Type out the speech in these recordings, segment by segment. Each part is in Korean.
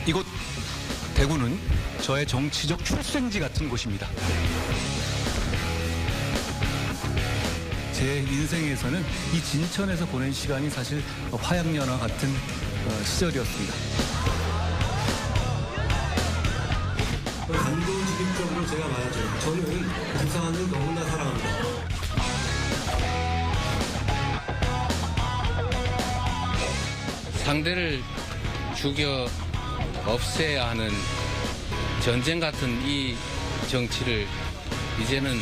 이곳 대구는 저의 정치적 출생지 같은 곳입니다. 제 인생에서는 이 진천에서 보낸 시간이 사실 화양연화 같은 시절이었습니다. 감동적으로 제가 말하죠. 저는 부산을 너무나 사랑합니다. 상대를 죽여 없애야 하는 전쟁 같은 이 정치를 이제는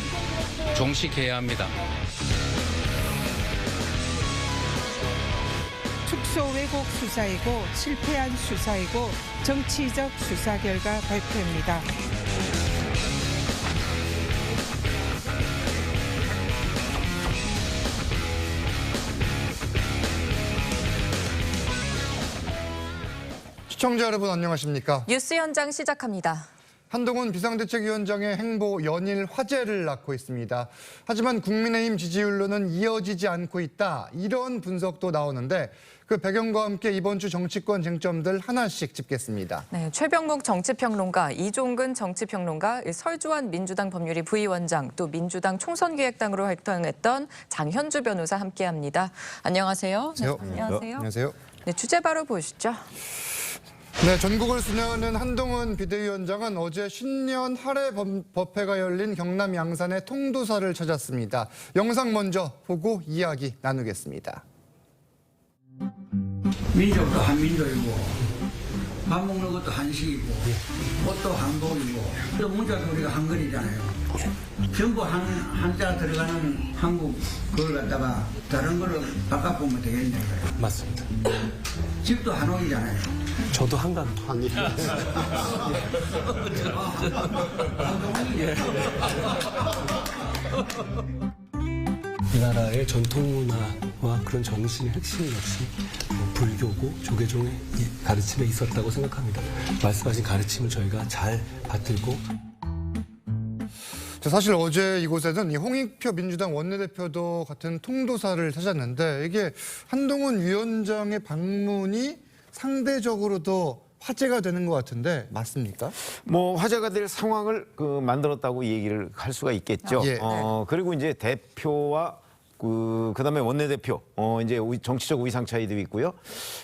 종식해야 합니다. 축소 왜곡 수사이고 실패한 수사이고 정치적 수사 결과 발표입니다. 시청자 여러분 안녕하십니까? 뉴스 현장 시작합니다. 한동훈 비상대책위원장의 행보 연일 화제를 낳고 있습니다. 하지만 국민의힘 지지율로는 이어지지 않고 있다. 이런 분석도 나오는데 그 배경과 함께 이번 주 정치권 쟁점들 하나씩 짚겠습니다. 네, 최병묵 정치평론가, 이종근 정치평론가, 설주환 민주당 법률위 부위원장, 또 민주당 총선기획당으로 활동했던 장현주 변호사 함께합니다. 안녕하세요. 안녕하세요. 안녕하세요. 안녕하세요. 네, 주제 바로 보시죠. 네, 전국을 수뇌하는 한동훈 비대위원장은 어제 신년 할애 법회가 열린 경남 양산의 통도사를 찾았습니다. 영상 먼저 보고 이야기 나누겠습니다. 민족도 한민족이고 밥 먹는 것도 한식이고 옷도 한복이고 또 문자도 우리가 한글이잖아요. 전부 한자 들어가는 한국 그걸 갖다가 다른 거를 바꿔보면 되겠네요. 맞습니다. 집도 한옥이잖아요. 저도 한강 한일. 이 나라의 전통 문화와 그런 정신의 핵심 역시 불교고 조계종의 가르침에 있었다고 생각합니다. 말씀하신 가르침을 저희가 잘 받들고. 사실 어제 이곳에는 이 홍익표 민주당 원내대표도 같은 통도사를 찾았는데 이게 한동훈 위원장의 방문이 상대적으로도 화제가 되는 것 같은데 맞습니까? 뭐 화제가 될 상황을 만들었다고 얘기를 할 수가 있겠죠. 예. 그리고 이제 대표와 그다음에 원내대표 이제 정치적 의상 차이도 있고요.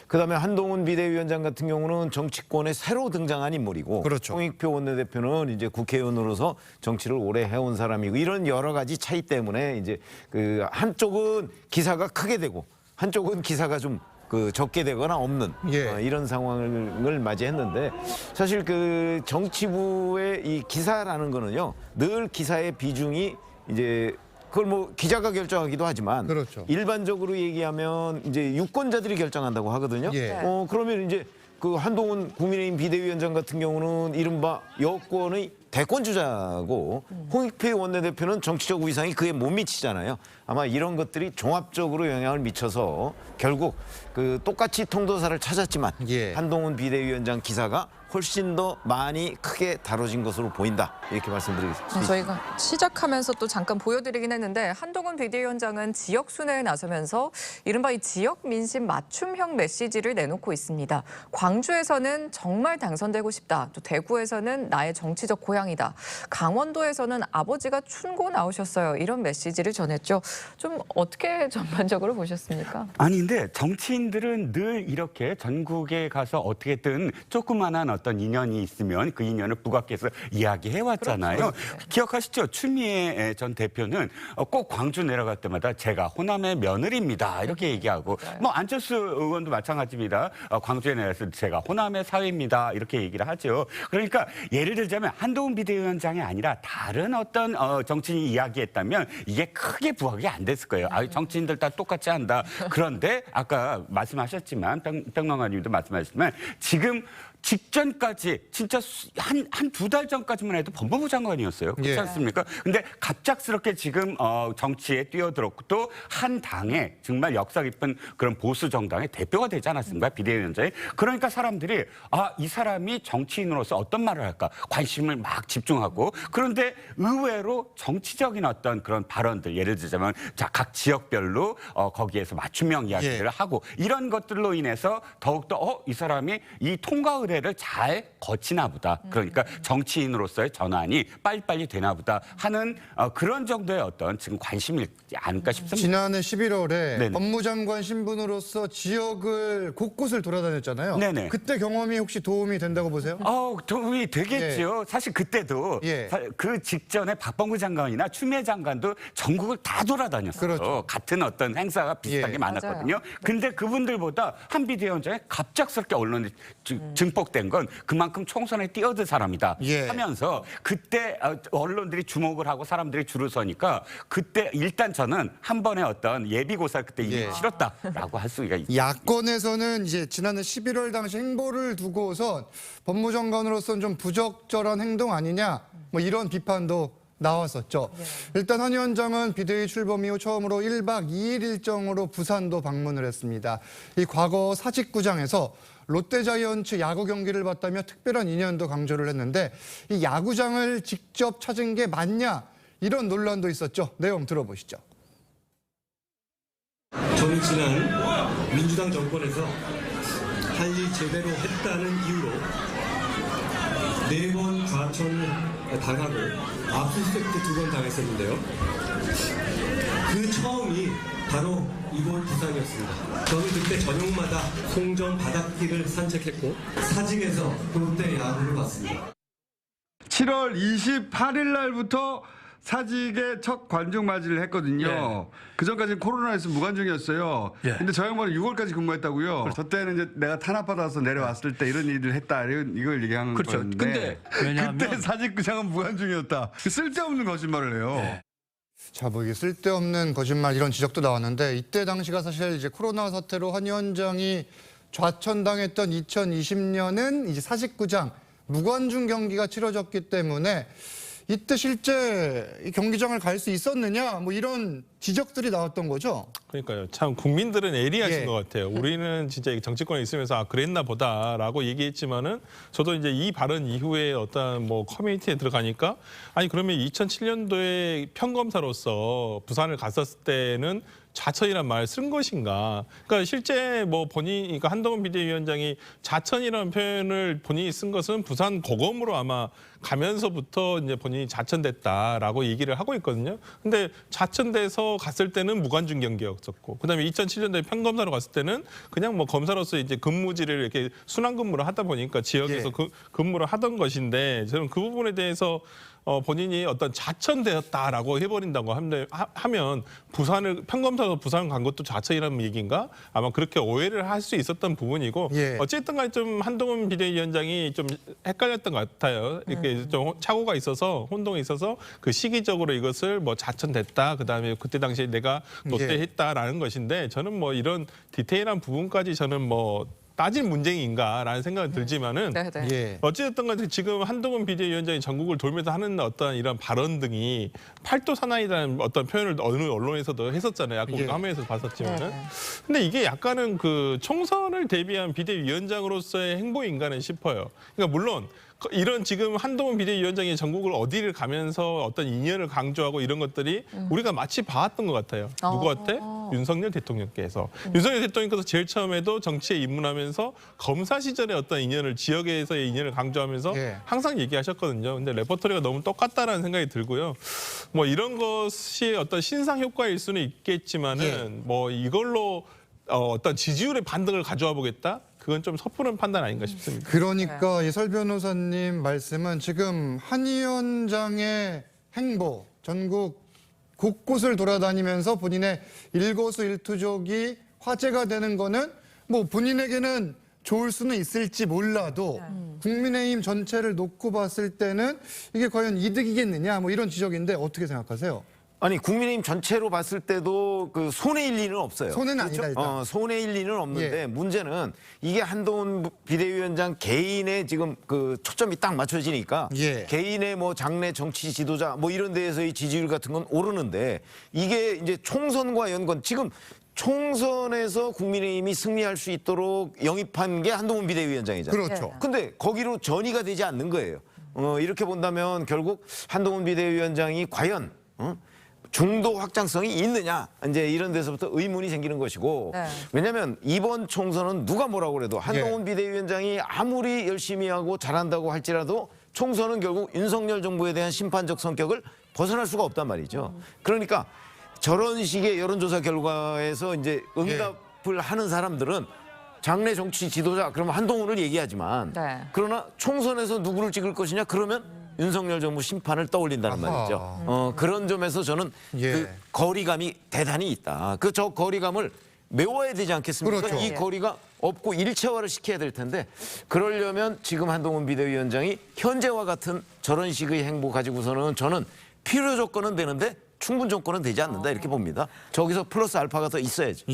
그다음에 한동훈 비대위원장 같은 경우는 정치권에 새로 등장한 인물이고, 그렇죠. 홍익표 원내대표는 이제 국회의원으로서 정치를 오래 해온 사람이고, 이런 여러 가지 차이 때문에 이제 한쪽은 기사가 크게 되고 한쪽은 기사가 좀 적게 되거나 없는 이런 상황을 맞이했는데, 사실 정치부의 이 기사라는 거는요, 늘 기사의 비중이 이제 그걸 뭐 기자가 결정하기도 하지만, 그렇죠. 일반적으로 얘기하면 이제 유권자들이 결정한다고 하거든요. 예. 그러면 이제 국민의힘 비대위원장 같은 경우는 이른바 여권의 대권 주자고, 홍익표 원내대표는 정치적 위상이 그에 못 미치잖아요. 아마 이런 것들이 종합적으로 영향을 미쳐서 결국 똑같이 통도사를 찾았지만 한동훈 비대위원장 기사가 훨씬 더 많이 크게 다뤄진 것으로 보인다, 이렇게 말씀드리겠습니다. 저희가 시작하면서 또 잠깐 보여드리긴 했는데, 한동훈 비대위원장은 지역 순회에 나서면서 이른바 이 지역 민심 맞춤형 메시지를 내놓고 있습니다. 광주에서는 정말 당선되고 싶다. 또 대구에서는 나의 정치적 고향이다. 강원도에서는 아버지가 춘고 나오셨어요. 이런 메시지를 전했죠. 좀 어떻게 전반적으로 보셨습니까? 아니 근데 정치인들은 늘 이렇게 전국에 가서 어떻게든 조그만한 어떤 인연이 있으면 그 인연을 부각해서 이야기해 왔잖아요. 그렇죠. 기억하시죠? 추미애 전 대표는 꼭 광주 내려갈 때마다 제가 호남의 며느리입니다, 이렇게 얘기하고, 뭐 안철수 의원도 마찬가지입니다. 광주에 내려서 제가 호남의 사위입니다, 이렇게 얘기를 하죠. 그러니까 예를 들자면 한동훈 비대위원장이 아니라 다른 어떤 정치인이 이야기했다면 이게 크게 부각이 안 됐을 거예요. 정치인들 다 똑같이 한다. 그런데 아까 말씀하셨지만, 평론가님도 말씀하셨지만, 지금 직전까지 진짜 한 두 달 전까지만 해도 법무부 장관이었어요. 그렇지 않습니까? 근데 갑작스럽게 지금 정치에 뛰어들었고, 또 한 당의 정말 역사 깊은 그런 보수 정당의 대표가 되지 않았습니까? 비대위원장이. 그러니까 사람들이 이 사람이 정치인으로서 어떤 말을 할까 관심을 막 집중하고, 그런데 의외로 정치적인 어떤 그런 발언들, 예를 들자면 각 지역별로 거기에서 맞춤형 이야기를 하고, 이런 것들로 인해서 더욱더 이 사람이 이 통과 의뢰를 잘 잘 거치나 보다. 그러니까 정치인으로서의 전환이 빨리빨리 되나 보다 하는 그런 정도의 어떤 지금 관심이 않을까 싶습니다. 지난해 11월에 네네. 법무장관 신분으로서 지역을 곳곳을 돌아다녔잖아요. 네네. 그때 경험이 혹시 도움이 된다고 보세요? 도움이 되겠죠. 사실 그때도 예. 그 직전에 박범구 장관이나 추미애 장관도 전국을 다 돌아다녔어요. 그렇죠. 같은 어떤 행사가 비슷하게 예. 많았거든요. 근데 그분들보다 한 비대위원장이 갑작스럽게 언론에 증폭된 건 그만큼 총선에 뛰어든 사람이다 예. 하면서 그때 언론들이 주목을 하고 사람들이 줄을 서니까 그때 일단 저는 한 번의 어떤 예비고사를 그때 이미 예. 치렀다라고 할 수가 있죠. 야권에서는 이제 지난해 11월 당시 행보를 두고선 법무장관으로서는 좀 부적절한 행동 아니냐 뭐 이런 비판도 나왔었죠. 일단 한 위원장은 비대위 출범 이후 처음으로 1박 2일 일정으로 부산도 방문을 했습니다. 이 과거 사직구장에서 롯데자이언츠 야구 경기를 봤다며 특별한 인연도 강조를 했는데 이 야구장을 직접 찾은 게 맞냐 이런 논란도 있었죠. 내용 들어보시죠. 저는 지난 민주당 정권에서 할 일 제대로 했다는 이유로 4번 과천 당하고 압수수색도 2번 당했었는데요. 그 처음이 바로 이곳 부산이었습니다. 저는 그때 저녁마다 송정 바닷길을 산책했고 사직에서 롯데 야구를 봤습니다. 7월 28일 날부터 사직에 첫 관중 맞이를 했거든요. 그 전까지는 코로나에서 무관중이었어요. 근데 저 양반은 6월까지 근무했다고요. 저 때는 이제 내가 탄압받아서 내려왔을 때 이런 일을 했다. 이걸 얘기하는 건데. 그때 사직구장은 무관중이었다. 쓸데없는 거짓말을 해요. 자, 뭐 이게 쓸데없는 거짓말 이런 지적도 나왔는데 이때 당시가 사실 이제 코로나 사태로 한 위원장이 좌천당했던 2020년은 이제 사직구장 무관중 경기가 치러졌기 때문에 이때 실제 이 경기장을 갈 수 있었느냐 뭐 이런 지적들이 나왔던 거죠. 그러니까요. 참 국민들은 예리하신 예. 것 같아요. 우리는 진짜 정치권에 있으면서 그랬나 보다라고 얘기했지만은 저도 이제 이 발언 이후에 어떤 뭐 커뮤니티에 들어가니까 아니 그러면 2007년도에 평검사로서 부산을 갔었을 때는 자천이란 말 쓴 것인가? 그러니까 실제 뭐 본인, 그러니까 한동훈 비대위원장이 자천이라는 표현을 본인이 쓴 것은 부산 고검으로 아마 가면서부터 이제 본인이 자천됐다라고 얘기를 하고 있거든요. 근데 자천돼서 갔을 때는 무관중 경기였었고, 그다음에 2007년도에 평검사로 갔을 때는 그냥 뭐 검사로서 이제 근무지를 이렇게 순환 근무를 하다 보니까 지역에서 근무를 하던 것인데 저는 그 부분에 대해서 본인이 어떤 자천되었다라고 해버린다고 하면 부산을 평검사로 부산 간 것도 자천이라는 얘기인가? 아마 그렇게 오해를 할 수 있었던 부분이고 어쨌든 간에 좀 한동훈 비대위원장이 좀 헷갈렸던 것 같아요. 이렇게 좀 착오가 있어서 혼동이 있어서 그 시기적으로 이것을 뭐 자천됐다. 그다음에 그때 당시에 내가 롯데했다라는 것인데 저는 뭐 이런 디테일한 부분까지 저는 뭐 따질 문제인가라는 생각이 들지만은 어찌됐든 간에 지금 한동훈 비대위원장이 전국을 돌면서 하는 어떤 이런 발언 등이 팔도 사나이라는 어떤 표현을 어느 언론에서도 했었잖아요. 아까 우리가 화면에서 봤었지만은. 근데 이게 약간은 그 총선을 대비한 비대위원장으로서의 행보인가는 싶어요. 그러니까 물론 이런 지금 한동훈 비대위원장이 전국을 어디를 가면서 어떤 인연을 강조하고 이런 것들이 우리가 마치 봐왔던 것 같아요. 누구한테? 윤석열 대통령께서. 윤석열 대통령께서 제일 처음에도 정치에 입문하면서 검사 시절의 어떤 인연을 지역에서의 인연을 강조하면서 항상 얘기하셨거든요. 근데 레퍼토리가 너무 똑같다라는 생각이 들고요. 뭐 이런 것이 어떤 신상 효과일 수는 있겠지만은 뭐 이걸로 어떤 지지율의 반등을 가져와 보겠다? 그건 좀 섣부른 판단 아닌가 싶습니다. 그러니까 이설 변호사님 말씀은 지금 한 위원장의 행보, 전국 곳곳을 돌아다니면서 본인의 일거수일투족이 화제가 되는 거는 뭐 본인에게는 좋을 수는 있을지 몰라도 국민의힘 전체를 놓고 봤을 때는 이게 과연 이득이겠느냐 뭐 이런 지적인데 어떻게 생각하세요? 아니 국민의힘 전체로 봤을 때도 그 손해일 리는 없어요. 손해는 아니다 일단. 손해일 리는 없는데 문제는 이게 한동훈 비대위원장 개인의 지금 그 초점이 딱 맞춰지니까 개인의 뭐 장래 정치 지도자 뭐 이런 데에서의 지지율 같은 건 오르는데 이게 이제 총선과 연관 지금 총선에서 국민의힘이 승리할 수 있도록 영입한 게 한동훈 비대위원장이잖아요. 그렇죠. 근데 거기로 전이가 되지 않는 거예요. 이렇게 본다면 결국 한동훈 비대위원장이 과연 중도 확장성이 있느냐 이제 이런 데서부터 의문이 생기는 것이고 네. 왜냐하면 이번 총선은 누가 뭐라고 그래도 한동훈 비대위원장이 아무리 열심히 하고 잘한다고 할지라도 총선은 결국 윤석열 정부에 대한 심판적 성격을 벗어날 수가 없단 말이죠. 그러니까 저런 식의 여론조사 결과에서 이제 응답을 하는 사람들은 장래 정치 지도자 그러면 한동훈을 얘기하지만 네. 그러나 총선에서 누구를 찍을 것이냐 그러면 윤석열 정부 심판을 떠올린다는 아하. 말이죠. 그런 점에서 저는 그 거리감이 대단히 있다. 그 저 거리감을 메워야 되지 않겠습니까? 그렇죠. 이 거리가 없고 일체화를 시켜야 될 텐데 그러려면 지금 한동훈 비대위원장이 현재와 같은 저런 식의 행보 가지고서는 저는 필요 조건은 되는데 충분 조건은 되지 않는다 이렇게 봅니다. 저기서 플러스 알파가 더 있어야죠.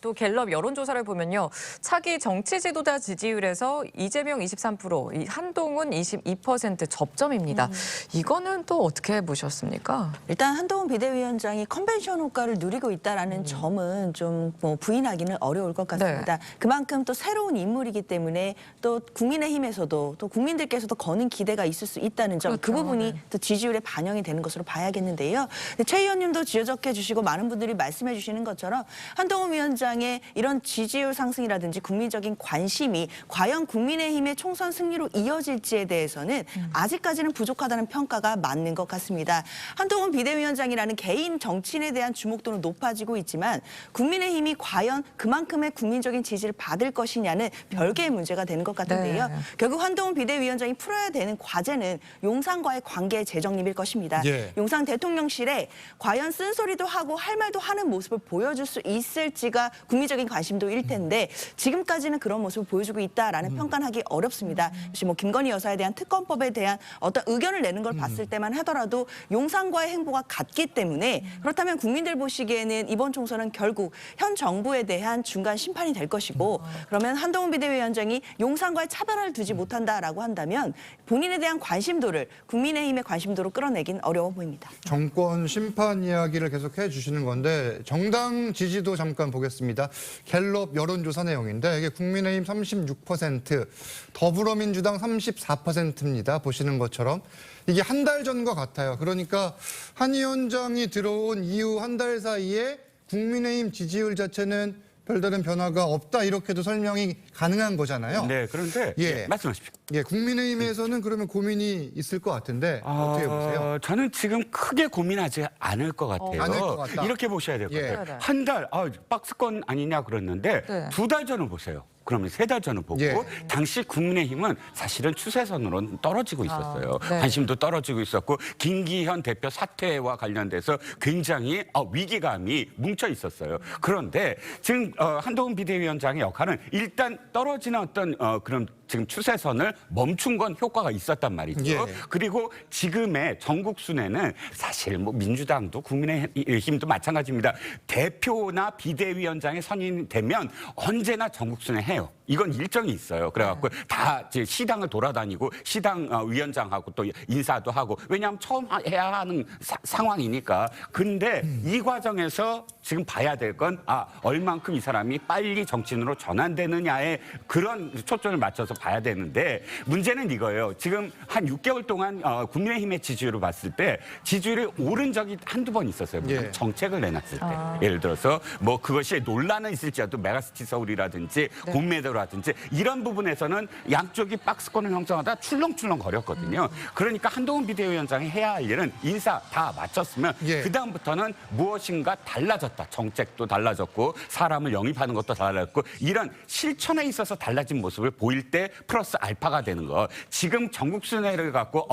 또 갤럽 여론조사를 보면요. 차기 정치 지도자 지지율에서 이재명 23%, 이 한동훈 22% 접점입니다. 이거는 또 어떻게 보셨습니까? 일단 한동훈 비대위원장이 컨벤션 효과를 누리고 있다는 점은 좀 뭐 부인하기는 어려울 것 같습니다. 그만큼 또 새로운 인물이기 때문에 또 국민의힘에서도 또 국민들께서도 거는 기대가 있을 수 있다는 점, 그 부분이 또 지지율에 반영이 되는 것으로 봐야겠는데요. 최 의원님도 지적해 주시고 많은 분들이 말씀해 주시는 것처럼 한동훈 위원장의 이런 지지율 상승이라든지 국민적인 관심이 과연 국민의힘의 총선 승리로 이어질지에 대해서는 아직까지는 부족하다는 평가가 맞는 것 같습니다. 한동훈 비대위원장이라는 개인 정치인에 대한 주목도는 높아지고 있지만 국민의힘이 과연 그만큼의 국민적인 지지를 받을 것이냐는 별개의 문제가 되는 것 같은데요. 결국 한동훈 비대위원장이 풀어야 되는 과제는 용산과의 관계 재정립일 것입니다. 용산 대통령실에 과연 쓴소리도 하고 할 말도 하는 모습을 보여줄 수 있을지가 국민적인 관심도일 텐데 지금까지는 그런 모습을 보여주고 있다라는 평가는 하기 어렵습니다. 역시 뭐 김건희 여사에 대한 특검법에 대한 어떤 의견을 내는 걸 봤을 때만 하더라도 용산과의 행보가 같기 때문에 그렇다면 국민들 보시기에는 이번 총선은 결국 현 정부에 대한 중간 심판이 될 것이고 그러면 한동훈 비대위원장이 용산과의 차별화를 두지 못한다라고 한다면 본인에 대한 관심도를 국민의힘의 관심도로 끌어내긴 어려워 보입니다. 정권 심판 이야기를 계속 해주시는 건데 정당 지지도 잠깐 보겠습니다. 갤럽 여론조사 내용인데 이게 국민의힘 36%, 더불어민주당 34%입니다. 보시는 것처럼 이게 한 달 전과 같아요. 그러니까 한 위원장이 들어온 이후 한 달 사이에 국민의힘 지지율 자체는 별다른 변화가 없다 이렇게도 설명이 가능한 거잖아요. 네, 그런데 말씀하십시오. 국민의힘에서는 그러면 고민이 있을 것 같은데 어떻게 보세요? 저는 지금 크게 고민하지 않을 것 같아요. 않을 것 같다. 이렇게 보셔야 될 것 같아요. 한 달, 박스권 아니냐 그랬는데 두 달 전을 보세요. 그러면 세 달 전을 보고 당시 국민의힘은 사실은 추세선으로 떨어지고 있었어요. 관심도 떨어지고 있었고 김기현 대표 사퇴와 관련돼서 굉장히 위기감이 뭉쳐 있었어요. 그런데 지금 한동훈 비대위원장의 역할은 일단 떨어지는 어떤 그런 지금 추세선을 멈춘 건 효과가 있었단 말이죠. 그리고 지금의 전국 순회는 사실 뭐 민주당도 국민의힘도 마찬가지입니다. 대표나 비대위원장이 선임되면 언제나 전국 순회 해요. 이건 일정이 있어요. 그래갖고 다 이제 시당을 돌아다니고 시당 위원장하고 또 인사도 하고 왜냐하면 처음 해야 하는 상황이니까. 근데 이 과정에서 지금 봐야 될 건 얼만큼 이 사람이 빨리 정치인으로 전환되느냐에 그런 초점을 맞춰서 봐야 되는데 문제는 이거예요. 지금 한 6개월 동안 국민의힘의 지지율을 봤을 때 지지율이 오른 적이 한두 번 있었어요. 정책을 내놨을 때. 예를 들어서 뭐 그것이 논란은 있을지라도 메가시티 서울이라든지 공매도라든지 이런 부분에서는 양쪽이 박스권을 형성하다 출렁출렁 거렸거든요. 그러니까 한동훈 비대위원장이 해야 할 일은 인사 다 마쳤으면 그다음부터는 무엇인가 달라졌다. 정책도 달라졌고 사람을 영입하는 것도 달라졌고 이런 실천에 있어서 달라진 모습을 보일 때 플러스 알파가 되는 거. 지금 전국 순회를 갖고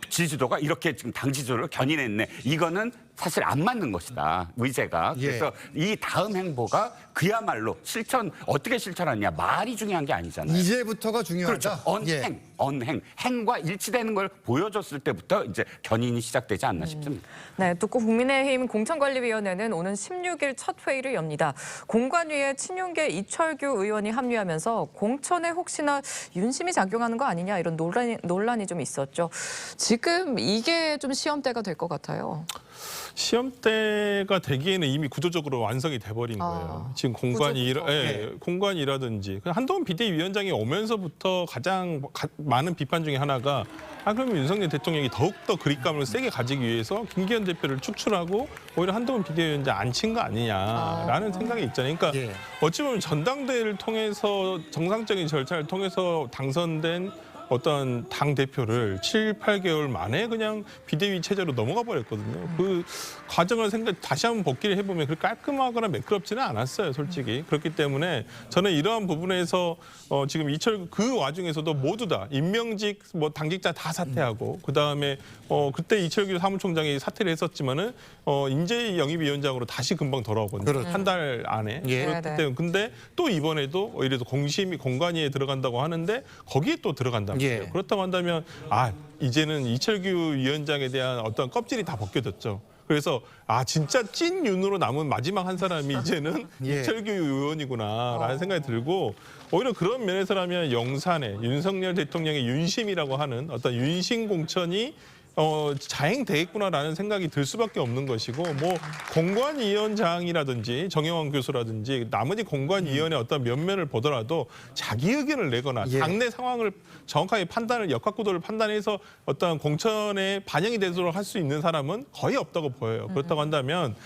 지지도가 이렇게 지금 당 지지도를 견인했네. 이거는 사실 안 맞는 것이다. 의제가. 그래서 이 다음 행보가 그야말로 어떻게 실천하느냐. 말이 중요한 게 아니잖아요. 이제부터가 중요하다. 그렇죠. 행과 일치되는 걸 보여줬을 때부터 이제 견인이 시작되지 않나 싶습니다. 네, 또 국민의힘 공천관리위원회는 오는 16일 첫 회의를 엽니다. 공관위에 친윤계 이철규 의원이 합류하면서 공천에 혹시나 윤심이 작용하는 거 아니냐 이런 논란이 좀 있었죠. 지금 이게 좀 시험대가 될 것 같아요. 시험대가 되기에는 이미 구조적으로 완성이 돼버린 거예요. 지금 공관이라든지 한동훈 비대위원장이 오면서부터 가장 많은 비판 중에 하나가 그러면 윤석열 대통령이 더욱더 그립감을 세게 가지기 위해서 김기현 대표를 축출하고 오히려 한동훈 비대위원장 안 친 거 아니냐라는 생각이 있잖아요. 그러니까 어찌 보면 전당대회를 통해서 정상적인 절차를 통해서 당선된 어떤 당 대표를 7, 8개월 만에 그냥 비대위 체제로 넘어가 버렸거든요. 그 과정을 다시 한번 복기를 해보면 그렇게 깔끔하거나 매끄럽지는 않았어요, 솔직히. 그렇기 때문에 저는 이러한 부분에서 지금 그 와중에서도 모두 다 임명직, 당직자 다 사퇴하고 그 다음에 그때 이철규 사무총장이 사퇴를 했었지만은 인재 영입위원장으로 다시 금방 돌아오거든요. 한 달 안에. 그렇기 때문에 근데 또 이번에도 이래서 공관위에 들어간다고 하는데 거기에 또 들어간다. 그렇다고 한다면 이제는 이철규 위원장에 대한 어떤 껍질이 다 벗겨졌죠. 그래서 진짜 찐 윤으로 남은 마지막 한 사람이 이제는 이철규 의원이구나라는 생각이 들고 오히려 그런 면에서라면 영산에 윤석열 대통령의 윤심이라고 하는 어떤 윤심 공천이 자행되겠구나라는 생각이 들 수밖에 없는 것이고 공관위원장이라든지 정영환 교수라든지 나머지 공관위원회 어떤 면면을 보더라도 자기 의견을 내거나 당내 상황을 정확하게 역학구도를 판단해서 어떤 공천에 반영이 되도록 할 수 있는 사람은 거의 없다고 보여요. 그렇다고 한다면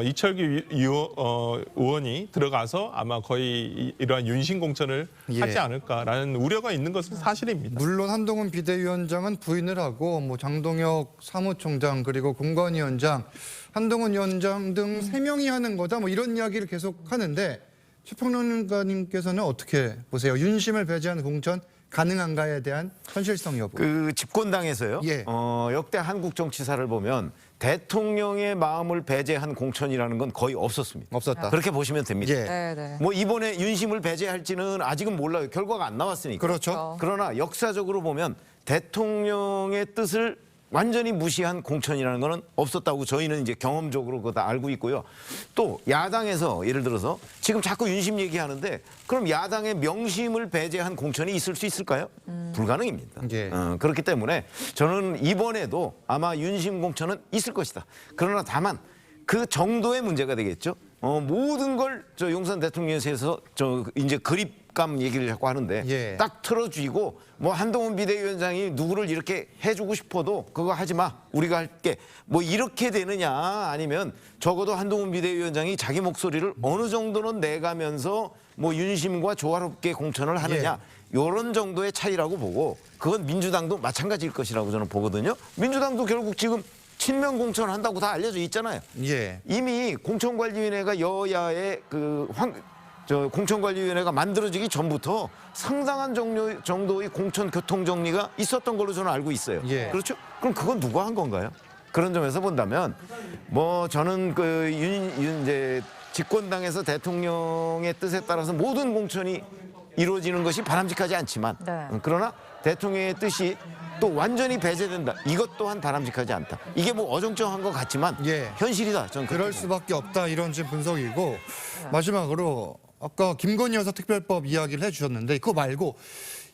이철규 의원이 들어가서 아마 거의 이러한 윤심 공천을 하지 않을까라는 우려가 있는 것은 사실입니다. 물론 한동훈 비대위원장은 부인을 하고 장동혁 사무총장 그리고 공관위원장, 한동훈 위원장 등 3명이 하는 거다 이런 이야기를 계속 하는데 최평론가님께서는 어떻게 보세요? 윤심을 배제한 공천 가능한가에 대한 현실성 여부. 그 집권당에서요. 역대 한국 정치사를 보면 대통령의 마음을 배제한 공천이라는 건 거의 없었습니다. 없었다. 그렇게 보시면 됩니다. 네. 이번에 윤심을 배제할지는 아직은 몰라요. 결과가 안 나왔으니까. 그렇죠. 그러나 역사적으로 보면 대통령의 뜻을 완전히 무시한 공천이라는 거는 없었다고 저희는 이제 경험적으로 그거 다 알고 있고요. 또 야당에서 예를 들어서 지금 자꾸 윤심 얘기하는데 그럼 야당의 명심을 배제한 공천이 있을 수 있을까요? 불가능입니다. 그렇기 때문에 저는 이번에도 아마 윤심 공천은 있을 것이다. 그러나 다만 그 정도의 문제가 되겠죠. 모든 걸 용산 대통령실에서 이제 그립감 얘기를 자꾸 하는데 딱 틀어주고 한동훈 비대위원장이 누구를 이렇게 해주고 싶어도 그거 하지 마. 우리가 할게. 이렇게 되느냐 아니면 적어도 한동훈 비대위원장이 자기 목소리를 어느 정도는 내가면서 윤심과 조화롭게 공천을 하느냐. 이런 정도의 차이라고 보고 그건 민주당도 마찬가지일 것이라고 저는 보거든요. 민주당도 결국 지금 친명 공천한다고 다 알려져 있잖아요. 이미 공천관리위원회가 여야의 공천관리위원회가 만들어지기 전부터 상당한 정도의 공천 교통 정리가 있었던 걸로 저는 알고 있어요. 그렇죠? 그럼 그건 누가 한 건가요? 그런 점에서 본다면 저는 이제 집권당에서 대통령의 뜻에 따라서 모든 공천이 이루어지는 것이 바람직하지 않지만 그러나 대통령의 뜻이 또 완전히 배제된다. 이것 또한 바람직하지 않다. 이게 어정쩡한 것 같지만 현실이다. 저는 그럴 수밖에 없다. 이런 지금 분석이고 마지막으로 아까 김건희 여사 특별법 이야기를 해주셨는데 그거 말고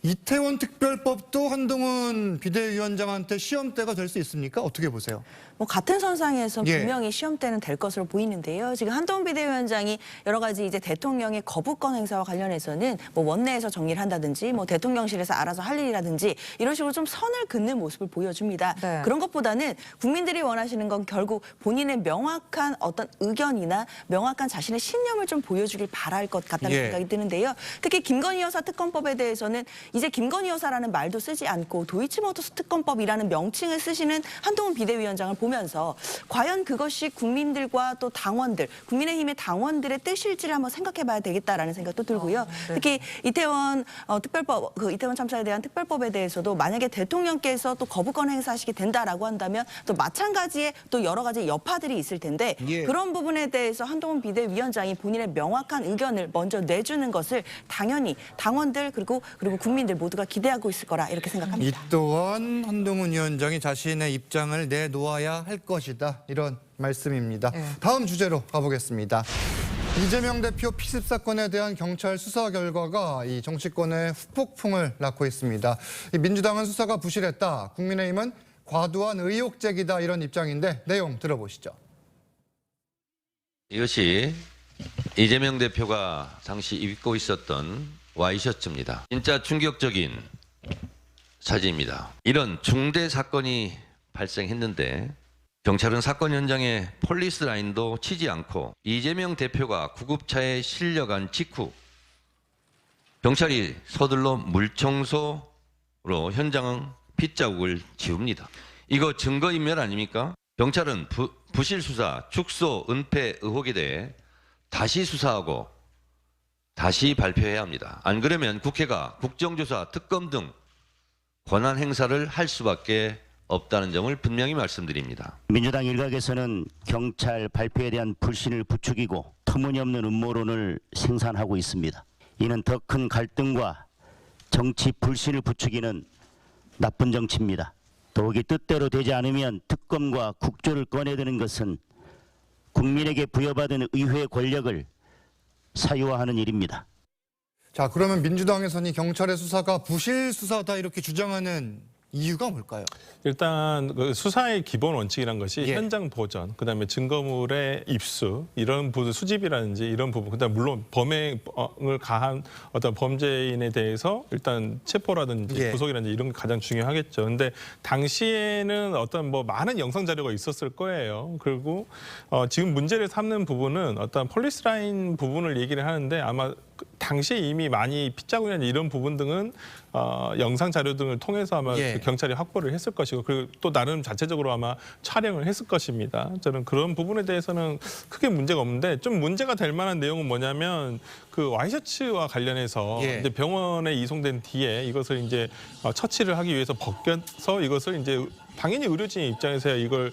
이태원 특별법도 한동훈 비대위원장한테 시험대가 될 수 있습니까? 어떻게 보세요? 같은 선상에서 분명히 시험대는 될 것으로 보이는데요. 지금 한동훈 비대위원장이 여러 가지 이제 대통령의 거부권 행사와 관련해서는 원내에서 정리를 한다든지 대통령실에서 알아서 할 일이라든지 이런 식으로 좀 선을 긋는 모습을 보여줍니다. 그런 것보다는 국민들이 원하시는 건 결국 본인의 명확한 어떤 의견이나 명확한 자신의 신념을 좀 보여주길 바랄 것 같다는 생각이 드는데요. 특히 김건희 여사 특검법에 대해서는 이제 김건희 여사라는 말도 쓰지 않고 도이치모터스 특검법이라는 명칭을 쓰시는 한동훈 비대위원장을 보면서 과연 그것이 국민들과 또 당원들, 국민의힘의 당원들의 뜻일지를 한번 생각해봐야 되겠다라는 생각도 들고요. 특히 이태원 특별법, 이태원 참사에 대한 특별법에 대해서도 만약에 대통령께서 또 거부권 행사하시게 된다라고 한다면 또 마찬가지의 또 여러 가지 여파들이 있을 텐데 그런 부분에 대해서 한동훈 비대위원장이 본인의 명확한 의견을 먼저 내주는 것을 당연히 당원들 그리고 국민들 모두가 기대하고 있을 거라 이렇게 생각합니다. 이 또한 한동훈 위원장이 자신의 입장을 내놓아야 할 것이다. 이런 말씀입니다. 다음 주제로 가보겠습니다. 이재명 대표 피습 사건에 대한 경찰 수사 결과가 이 정치권의 후폭풍을 낳고 있습니다. 민주당은 수사가 부실했다. 국민의힘은 과도한 의혹 제기다 이런 입장인데 내용 들어보시죠. 이것이 이재명 대표가 당시 입고 있었던 와이셔츠입니다. 진짜 충격적인 사진입니다. 이런 중대 사건이 발생했는데 경찰은 사건 현장에 폴리스 라인도 치지 않고 이재명 대표가 구급차에 실려간 직후 경찰이 서둘러 물청소로 현장 핏자국을 지웁니다. 이거 증거인멸 아닙니까? 경찰은 부실 수사, 축소, 은폐 의혹에 대해 다시 수사하고 다시 발표해야 합니다. 안 그러면 국회가 국정조사, 특검 등 권한 행사를 할 수밖에 없다는 점을 분명히 말씀드립니다. 민주당 일각에서는 경찰 발표에 대한 불신을 부추기고 터무니없는 음모론을 생산하고 있습니다. 이는 더 큰 갈등과 정치 불신을 부추기는 나쁜 정치입니다. 더욱이 뜻대로 되지 않으면 특검과 국조를 꺼내드는 것은 국민에게 부여받은 의회 권력을 사유화하는 일입니다. 자, 그러면 민주당에서는 이 경찰의 수사가 부실 수사다 이렇게 주장하는 이유가 뭘까요? 일단 그 수사의 기본 원칙이란 것이 현장 보전, 그다음에 증거물의 입수, 이런 부분 수집이라든지 이런 부분, 그다음 물론 범행을 가한 어떤 범죄인에 대해서 일단 체포라든지 구속이라든지 이런 게 가장 중요하겠죠. 근데 당시에는 어떤 뭐 많은 영상 자료가 있었을 거예요. 그리고 지금 문제를 삼는 부분은 어떤 폴리스 라인 부분을 얘기를 하는데 아마 당시에 이미 많이 핏자국이나 이런 부분 등은 영상 자료 등을 통해서 아마 그 경찰이 확보를 했을 것이고 그리고 또 나름 자체적으로 아마 촬영을 했을 것입니다. 저는 그런 부분에 대해서는 크게 문제가 없는데 좀 문제가 될 만한 내용은 뭐냐면 그 와이셔츠와 관련해서 이제 병원에 이송된 뒤에 이것을 이제 처치를 하기 위해서 벗겨서 이것을 이제 당연히 의료진 입장에서야 이걸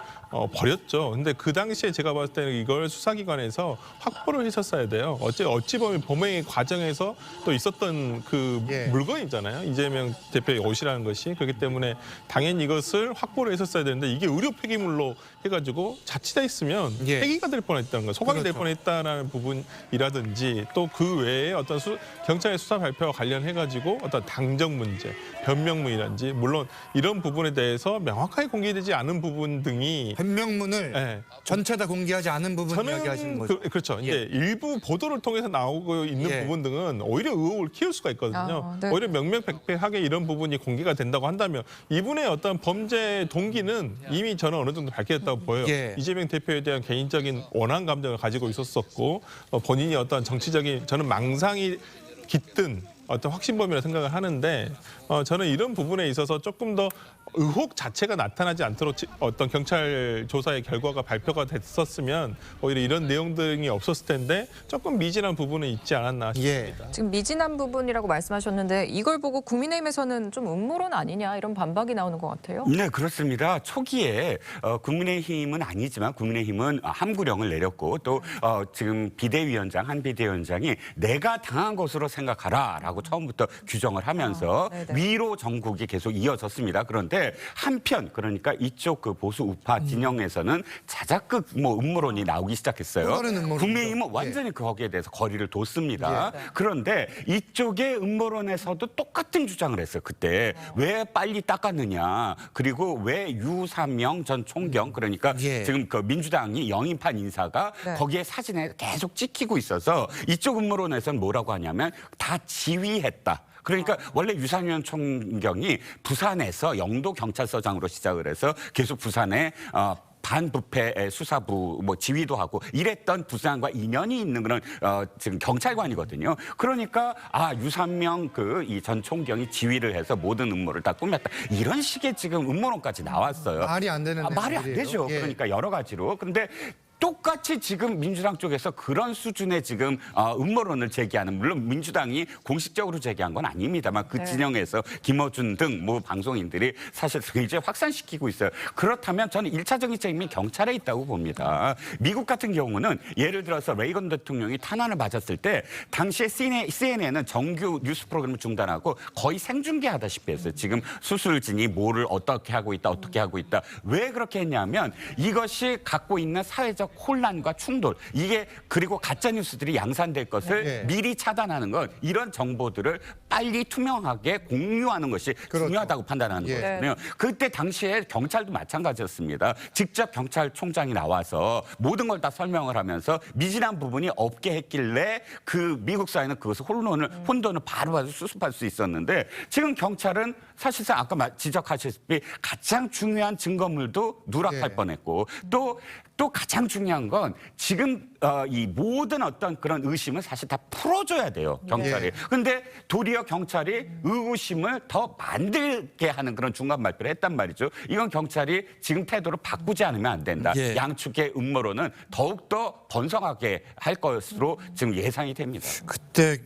버렸죠. 근데 그 당시에 제가 봤을 때는 이걸 수사기관에서 확보를 했었어야 돼요. 어찌 보면 범행의 과정에서 또 있었던 그 물건이잖아요. 이재명 대표의 옷이라는 것이. 그렇기 때문에 당연히 이것을 확보를 했었어야 되는데 이게 의료 폐기물로 해가지고 자칫했으면 폐기가 될 뻔했다는 거, 소각이 될 뻔했다라는 부분이라든지 또 그 외에 어떤 경찰의 수사 발표와 관련해가지고 어떤 당정 문제, 변명문이라든지 물론 이런 부분에 대해서 명확하게 공개되지 않은 부분 등이 변명문을 전체 다 공개하지 않은 부분 이야기하시는 거죠. 그렇죠. 이제 일부 보도를 통해서 나오고 있는 부분 등은 오히려 의혹을 키울 수가 있거든요. 오히려 명명백백하게 이런 부분이 공개가 된다고 한다면 이분의 어떤 범죄 동기는 이미 저는 어느 정도 밝혀졌다고 보여요. 이재명 대표에 대한 개인적인 원한 감정을 가지고 있었었고 본인이 어떤 정치적인 저는 망상이 깃든 어떤 확신범이라 생각을 하는데 저는 이런 부분에 있어서 조금 더 의혹 자체가 나타나지 않도록 어떤 경찰 조사의 결과가 발표가 됐었으면 오히려 이런 내용 등이 없었을 텐데 조금 미진한 부분은 있지 않았나 싶습니다. 지금 미진한 부분이라고 말씀하셨는데 이걸 보고 국민의힘에서는 좀 음모론 아니냐 이런 반박이 나오는 것 같아요. 네, 그렇습니다. 초기에 국민의힘은 아니지만 국민의힘은 함구령을 내렸고 또 지금 비대위원장, 한 비대위원장이 내가 당한 것으로 생각하라라고 처음부터 규정을 하면서 위로 정국이 계속 이어졌습니다. 그런데 한편 그러니까 이쪽 그 보수 우파 진영에서는 자작극 음모론이 나오기 시작했어요. 국민의힘은 완전히 거기에 대해서 거리를 뒀습니다. 그런데 이쪽의 음모론에서도 똑같은 주장을 했어요. 그때 왜 빨리 닦았느냐. 그리고 왜 유삼명 전 총경 그러니까 지금 그 민주당이 영입한 인사가 거기에 사진에 계속 찍히고 있어서 이쪽 음모론에서는 뭐라고 하냐면 다 지휘했다. 그러니까 원래 유상현 총경이 부산에서 영도 경찰서장으로 시작을 해서 계속 부산에 반부패 수사부 지휘도 하고 이랬던 부산과 인연이 있는 그런 지금 경찰관이거든요. 그러니까 유상명 이 전 총경이 지휘를 해서 모든 음모를 다 꾸몄다. 이런 식의 지금 음모론까지 나왔어요. 말이 안 되는 말이 안 되죠. 그러니까 여러 가지로. 그런데 똑같이 지금 민주당 쪽에서 그런 수준의 지금 음모론을 제기하는 물론 민주당이 공식적으로 제기한 건 아닙니다만 그 진영에서 김어준 등 방송인들이 사실 굉장히 확산시키고 있어요. 그렇다면 저는 1차적인 책임이 경찰에 있다고 봅니다. 미국 같은 경우는 예를 들어서 레이건 대통령이 탄환을 맞았을 때 당시에 CNN은 정규 뉴스 프로그램을 중단하고 거의 생중계하다시피 했어요. 지금 수술진이 뭐를 어떻게 하고 있다. 왜 그렇게 했냐면 이것이 갖고 있는 사회적 사회적 혼란과 충돌 이게 그리고 가짜 뉴스들이 양산될 것을 미리 차단하는 것 이런 정보들을 빨리 투명하게 공유하는 것이 중요하다고 판단하는 거거든요. 그때 당시에 경찰도 마찬가지였습니다. 직접 경찰총장이 나와서 모든 걸 다 설명을 하면서 미진한 부분이 없게 했길래 그 미국 사회는 그것을 혼돈을 바로바로 수습할 수 있었는데 지금 경찰은 사실상 아까 지적하셨다시피 가장 중요한 증거물도 누락할 뻔했고 또 가장 중요한 건 지금 이 모든 어떤 그런 의심은 사실 다 풀어줘야 돼요, 경찰이. 근데 도리어 경찰이 의구심을 더 만들게 하는 그런 중간 발표를 했단 말이죠. 이건 경찰이 지금 태도를 바꾸지 않으면 안 된다. 양측의 음모론은 더욱더 번성하게 할 것으로 지금 예상이 됩니다. 그때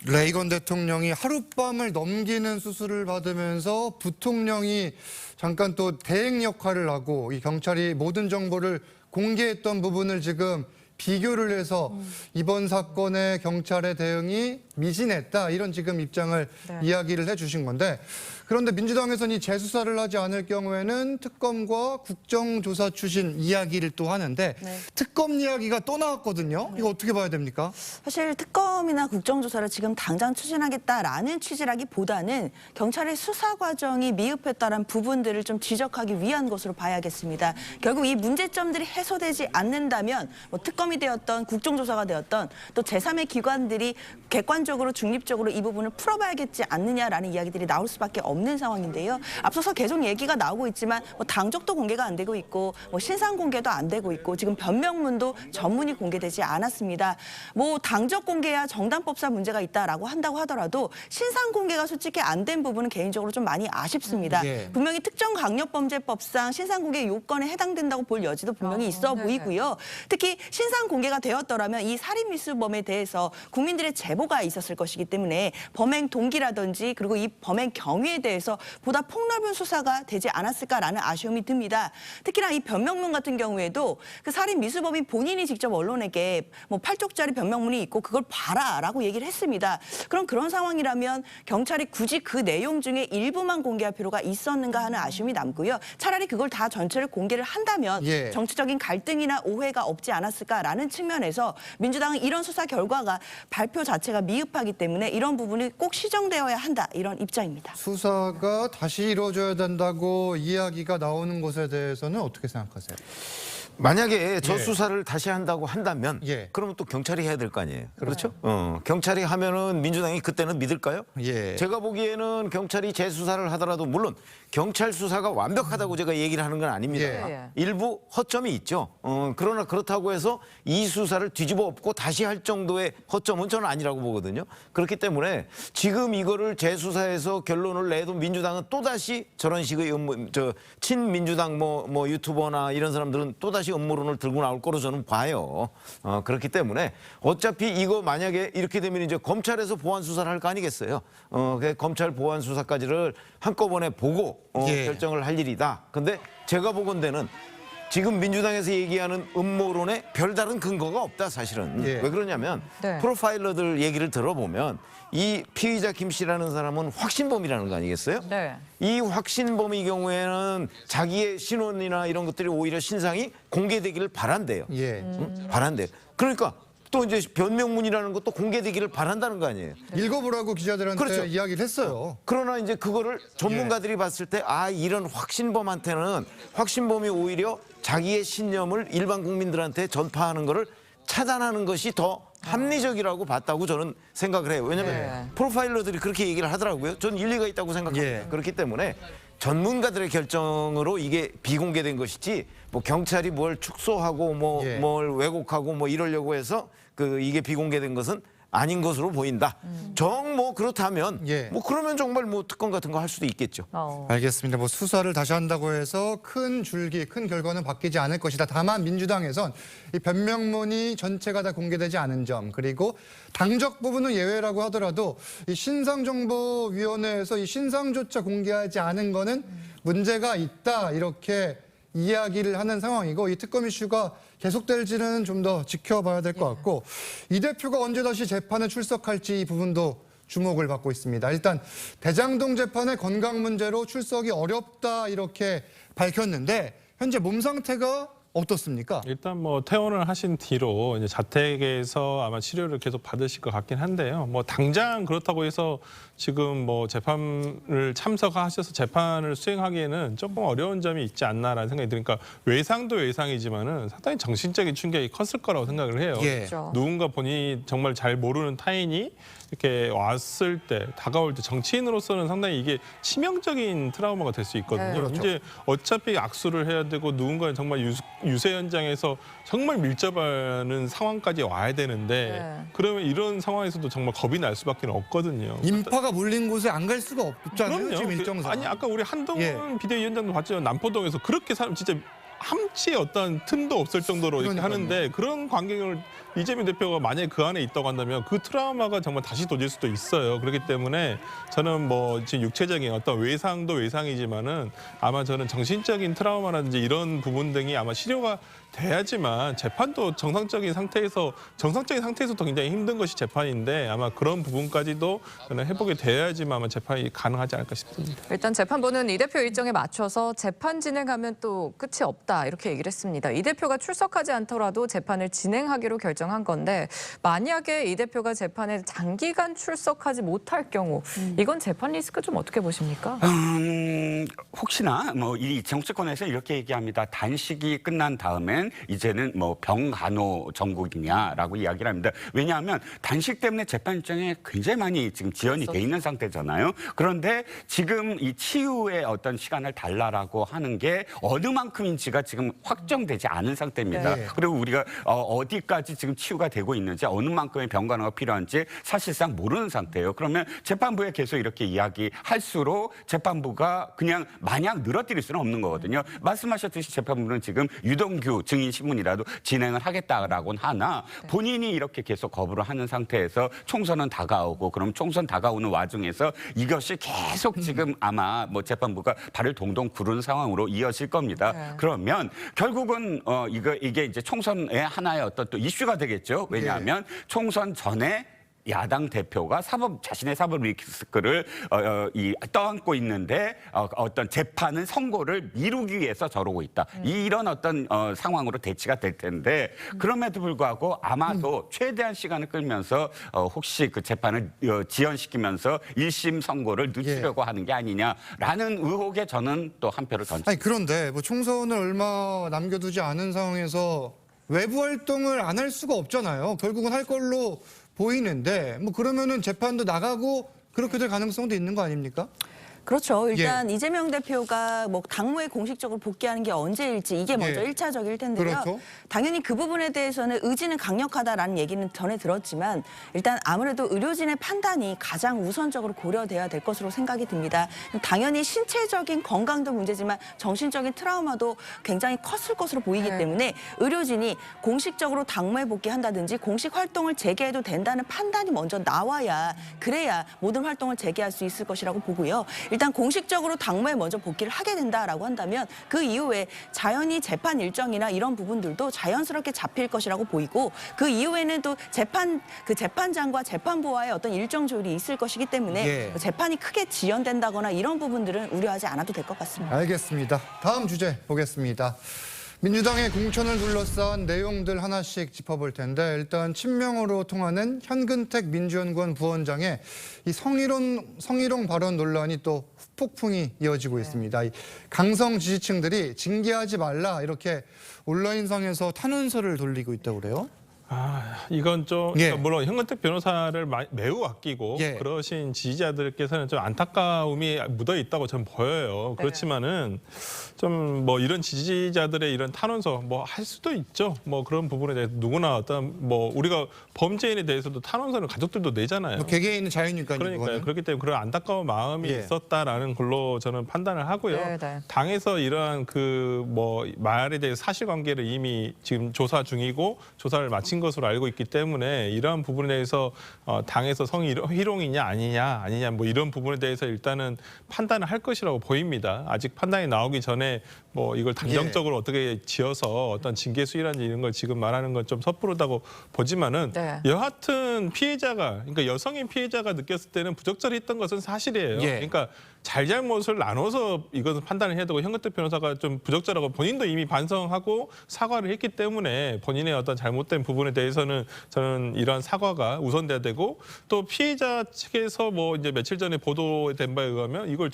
레이건 대통령이 하룻밤을 넘기는 수술을 받으면서 부통령이 잠깐 또 대행 역할을 하고 이 경찰이 모든 정보를 공개했던 부분을 지금 비교를 해서 이번 사건의 경찰의 대응이 미진했다 이런 지금 입장을 이야기를 해주신 건데 그런데 민주당에서는 이 재수사를 하지 않을 경우에는 특검과 국정조사 추진 이야기를 또 하는데 특검 이야기가 또 나왔거든요. 이거 어떻게 봐야 됩니까? 사실 특검이나 국정조사를 지금 당장 추진하겠다라는 취지라기보다는 경찰의 수사 과정이 미흡했다는 부분들을 좀 지적하기 위한 것으로 봐야겠습니다. 결국 이 문제점들이 해소되지 않는다면 뭐 특검이 되었던 국정조사가 되었던 또 제3의 기관들이 객관적으로 중립적으로 이 부분을 풀어봐야겠지 않느냐라는 이야기들이 나올 수밖에 없는 상황인데요. 앞서서 계속 얘기가 나오고 있지만 뭐 당적도 공개가 안 되고 있고 뭐 신상 공개도 안 되고 있고 지금 변명문도 전문이 공개되지 않았습니다. 뭐 당적 공개야 정당법상 문제가 있다라고 한다고 하더라도 신상 공개가 솔직히 안 된 부분은 개인적으로 좀 많이 아쉽습니다. 분명히 특정강력범죄법상 신상 공개 요건에 해당된다고 볼 여지도 분명히 있어 보이고요. 특히 신상 공개가 되었더라면 이 살인미수범에 대해서 국민들의 제보가 있었을 것이기 때문에 범행 동기라든지 그리고 이 범행 경위에 대해서 보다 폭넓은 수사가 되지 않았을까라는 아쉬움이 듭니다. 특히나 이 변명문 같은 경우에도 그 살인미수범이 본인이 직접 언론에게 뭐 8쪽짜리 변명문이 있고 그걸 봐라라고 얘기를 했습니다. 그런 상황이라면 경찰이 굳이 그 내용 중에 일부만 공개할 필요가 있었는가 하는 아쉬움이 남고요. 차라리 그걸 다 전체를 공개를 한다면 정치적인 갈등이나 오해가 없지 않았을까라는 측면에서 민주당은 이런 수사 결과가 발표 자체가 미흡하기 때문에 이런 부분이 꼭 시정되어야 한다 이런 입장입니다. 수사가 다시 이루어져야 된다고 이야기가 나오는 것에 대해서는 어떻게 생각하세요? 만약에 저 수사를 다시 한다고 한다면 그러면 또 경찰이 해야 될 거 아니에요. 그렇죠? 경찰이 하면은 민주당이 그때는 믿을까요? 제가 보기에는 경찰이 재수사를 하더라도 물론 경찰 수사가 완벽하다고 제가 얘기를 하는 건 아닙니다. 일부 허점이 있죠. 그러나 그렇다고 해서 이 수사를 뒤집어 엎고 다시 할 정도의 허점은 저는 아니라고 보거든요. 그렇기 때문에 지금 이거를 재수사해서 결론을 내도 민주당은 또다시 저런 식의 친민주당 뭐 유튜버나 이런 사람들은 또다시 음모론을 들고 나올 거로 저는 봐요. 그렇기 때문에 어차피 이거 만약에 이렇게 되면 이제 검찰에서 보완 수사를 할 거 아니겠어요. 검찰 보완 수사까지를 한꺼번에 보고 결정을 할 일이다. 근데 제가 보건대는 지금 민주당에서 얘기하는 음모론에 별다른 근거가 없다 사실은. 왜 그러냐면 프로파일러들 얘기를 들어보면 이 피의자 김 씨라는 사람은 확신범이라는 거 아니겠어요? 이 확신범의 경우에는 자기의 신원이나 이런 것들이 오히려 신상이 공개되기를 바란대요. 바란대요. 그러니까 또 이제 변명문이라는 것도 공개되기를 바란다는 거 아니에요. 읽어보라고 기자들한테 이야기를 했어요. 그러나 이제 그거를 전문가들이 봤을 때 이런 확신범한테는 확신범이 오히려 자기의 신념을 일반 국민들한테 전파하는 거를 차단하는 것이 더 합리적이라고 봤다고 저는 생각을 해요. 왜냐하면 프로파일러들이 그렇게 얘기를 하더라고요. 저는 일리가 있다고 생각합니다. 그렇기 때문에 전문가들의 결정으로 이게 비공개된 것이지 뭐 경찰이 뭘 축소하고 뭘 왜곡하고 뭐 이러려고 해서 이게 비공개된 것은 아닌 것으로 보인다. 뭐 그렇다면 뭐 그러면 정말 뭐 특검 같은 거 할 수도 있겠죠. 알겠습니다. 뭐 수사를 다시 한다고 해서 큰 결과는 바뀌지 않을 것이다. 다만 민주당에선 이 변명문이 전체가 다 공개되지 않은 점 그리고 당적 부분은 예외라고 하더라도 이 신상정보위원회에서 이 신상조차 공개하지 않은 거는 문제가 있다 이렇게 이야기를 하는 상황이고 이 특검 이슈가 계속될지는 좀 더 지켜봐야 될 것 같고 이 대표가 언제 다시 재판에 출석할지 이 부분도 주목을 받고 있습니다. 일단 대장동 재판의 건강 문제로 출석이 어렵다 이렇게 밝혔는데 현재 몸 상태가 어떻습니까? 일단 뭐 퇴원을 하신 뒤로 이제 자택에서 아마 치료를 계속 받으실 것 같긴 한데요. 뭐 당장 그렇다고 해서 지금 뭐 재판을 참석하셔서 재판을 수행하기에는 조금 어려운 점이 있지 않나라는 생각이 드니까 외상도 외상이지만은 상당히 정신적인 충격이 컸을 거라고 생각을 해요. 예. 그렇죠. 누군가 본인이 정말 잘 모르는 타인이 이렇게 왔을 때, 다가올 때 정치인으로서는 상당히 이게 치명적인 트라우마가 될 수 있거든요. 네. 그렇죠. 이제 어차피 악수를 해야 되고 누군가는 정말 유세 현장에서 정말 밀접하는 상황까지 와야 되는데 네. 그러면 이런 상황에서도 정말 겁이 날 수밖에 없거든요. 인파가 몰린 곳에 안 갈 수가 없잖아요. 그럼요. 지금 일정상. 아니 아까 우리 한동훈 예. 비대위원장도 봤죠. 남포동에서 그렇게 사람 진짜 함치의 어떤 틈도 없을 정도로 이렇게 그러니까요. 하는데 그런 광경을 이재명 대표가 만약에 그 안에 있다고 한다면 그 트라우마가 정말 다시 도질 수도 있어요. 그렇기 때문에 저는 뭐 지금 육체적인 어떤 외상도 외상이지만은 아마 저는 정신적인 트라우마라든지 이런 부분 등이 아마 치료가 돼야지만 재판도 정상적인 상태에서도 굉장히 힘든 것이 재판인데 아마 그런 부분까지도 저는 회복이 돼야지만 아마 재판이 가능하지 않을까 싶습니다. 일단 재판부는 이 대표 일정에 맞춰서 재판 진행하면 또 끝이 없다 이렇게 얘기를 했습니다. 이 대표가 출석하지 않더라도 재판을 진행하기로 결정한 건데 만약에 이 대표가 재판에 장기간 출석하지 못할 경우 이건 재판 리스크 좀 어떻게 보십니까? 혹시나 뭐 이 정치권에서 이렇게 얘기합니다. 단식이 끝난 다음엔 이제는 뭐 병간호 정국이냐라고 이야기를 합니다. 왜냐하면 단식 때문에 재판 일정에 굉장히 많이 지금 지연이 돼 있는 상태잖아요. 그런데 지금 이 치유의 어떤 시간을 달라라고 하는 게 어느 만큼인지가 지금 확정되지 않은 상태입니다. 네. 그리고 우리가 어디까지 지금 치유가 되고 있는지 어느 만큼의 병간호가 필요한지 사실상 모르는 상태예요. 그러면 재판부에 계속 이렇게 이야기할수록 재판부가 그냥 마냥 늘어뜨릴 수는 없는 거거든요. 말씀하셨듯이 재판부는 지금 유동규 증인 신문이라도 진행을 하겠다라고는 하나 본인이 이렇게 계속 거부를 하는 상태에서 총선은 다가오고 그럼 총선 다가오는 와중에서 이것이 계속 지금 아마 뭐 재판부가 발을 동동 구르는 상황으로 이어질 겁니다. 네. 그러면 결국은 이게 이제 총선의 하나의 어떤 또 이슈가 되겠죠. 왜냐하면 총선 전에 야당 대표가 자신의 사법 리스크를 떠안고 있는데 어떤 재판은 선고를 미루기 위해서 저러고 있다. 이런 어떤 상황으로 대치가 될 텐데 그럼에도 불구하고 아마도 최대한 시간을 끌면서 혹시 그 재판을 지연시키면서 1심 선고를 늦추려고 하는 게 아니냐라는 의혹에 저는 또 한 표를 던집니다. 아니 그런데 뭐 총선을 얼마 남겨두지 않은 상황에서 외부 활동을 안 할 수가 없잖아요. 결국은 할 걸로 보이는데 뭐 그러면은 재판도 나가고 그렇게 될 가능성도 있는 거 아닙니까? 그렇죠. 일단 이재명 대표가 뭐 당무에 공식적으로 복귀하는 게 언제일지 이게 먼저 예. 1차적일 텐데요. 그렇죠. 당연히 그 부분에 대해서는 의지는 강력하다라는 얘기는 전에 들었지만 일단 아무래도 의료진의 판단이 가장 우선적으로 고려돼야 될 것으로 생각이 듭니다. 당연히 신체적인 건강도 문제지만 정신적인 트라우마도 굉장히 컸을 것으로 보이기 때문에 의료진이 공식적으로 당무에 복귀한다든지 공식 활동을 재개해도 된다는 판단이 먼저 나와야 그래야 모든 활동을 재개할 수 있을 것이라고 보고요. 일단 공식적으로 당무에 먼저 복귀를 하게 된다라고 한다면 그 이후에 자연히 재판 일정이나 이런 부분들도 자연스럽게 잡힐 것이라고 보이고 그 이후에는 또 재판장과 재판부와의 어떤 일정 조율이 있을 것이기 때문에 재판이 크게 지연된다거나 이런 부분들은 우려하지 않아도 될 것 같습니다. 알겠습니다. 다음 주제 보겠습니다. 민주당의 공천을 둘러싼 내용들 하나씩 짚어볼 텐데 일단 친명으로 통하는 현근택 민주연구원 부원장의 이 성희롱 발언 논란이 또 후폭풍이 이어지고 있습니다. 이 강성 지지층들이 징계하지 말라 이렇게 온라인상에서 탄원서를 돌리고 있다고 그래요. 이건 좀 물론 현근택 변호사를 매우 아끼고 그러신 지지자들께서는 좀 안타까움이 묻어 있다고 저는 보여요. 그렇지만은 좀 뭐 이런 지지자들의 이런 탄원서 뭐 할 수도 있죠. 뭐 그런 부분에 대해서 누구나 어떤 뭐 우리가 범죄인에 대해서도 탄원서를 가족들도 내잖아요. 뭐 개개인의 자유니까요. 그러니까요. 그거는. 그렇기 때문에 그런 안타까운 마음이 있었다라는 걸로 저는 판단을 하고요. 당에서 이러한 그 뭐 말에 대해 사실관계를 이미 지금 조사 중이고 조사를 마친 하신 것으로 알고 있기 때문에 이러한 부분에 대해서 당에서 성희롱이냐 아니냐 뭐 이런 부분에 대해서 일단은 판단을 할 것이라고 보입니다. 아직 판단이 나오기 전에 뭐 이걸 단정적으로 어떻게 지어서 어떤 징계 수위라든지 이런 걸 지금 말하는 건 좀 섣부르다고 보지만은 여하튼 피해자가 그러니까 여성인 피해자가 느꼈을 때는 부적절했던 것은 사실이에요. 그러니까 잘잘못을 나눠서 이것을 판단을 해야 되고 현근택 변호사가 좀 부적절하고 본인도 이미 반성하고 사과를 했기 때문에 본인의 어떤 잘못된 부분에 대해서는 저는 이러한 사과가 우선돼야 되고 또 피해자 측에서 뭐 이제 며칠 전에 보도된 바에 의하면 이걸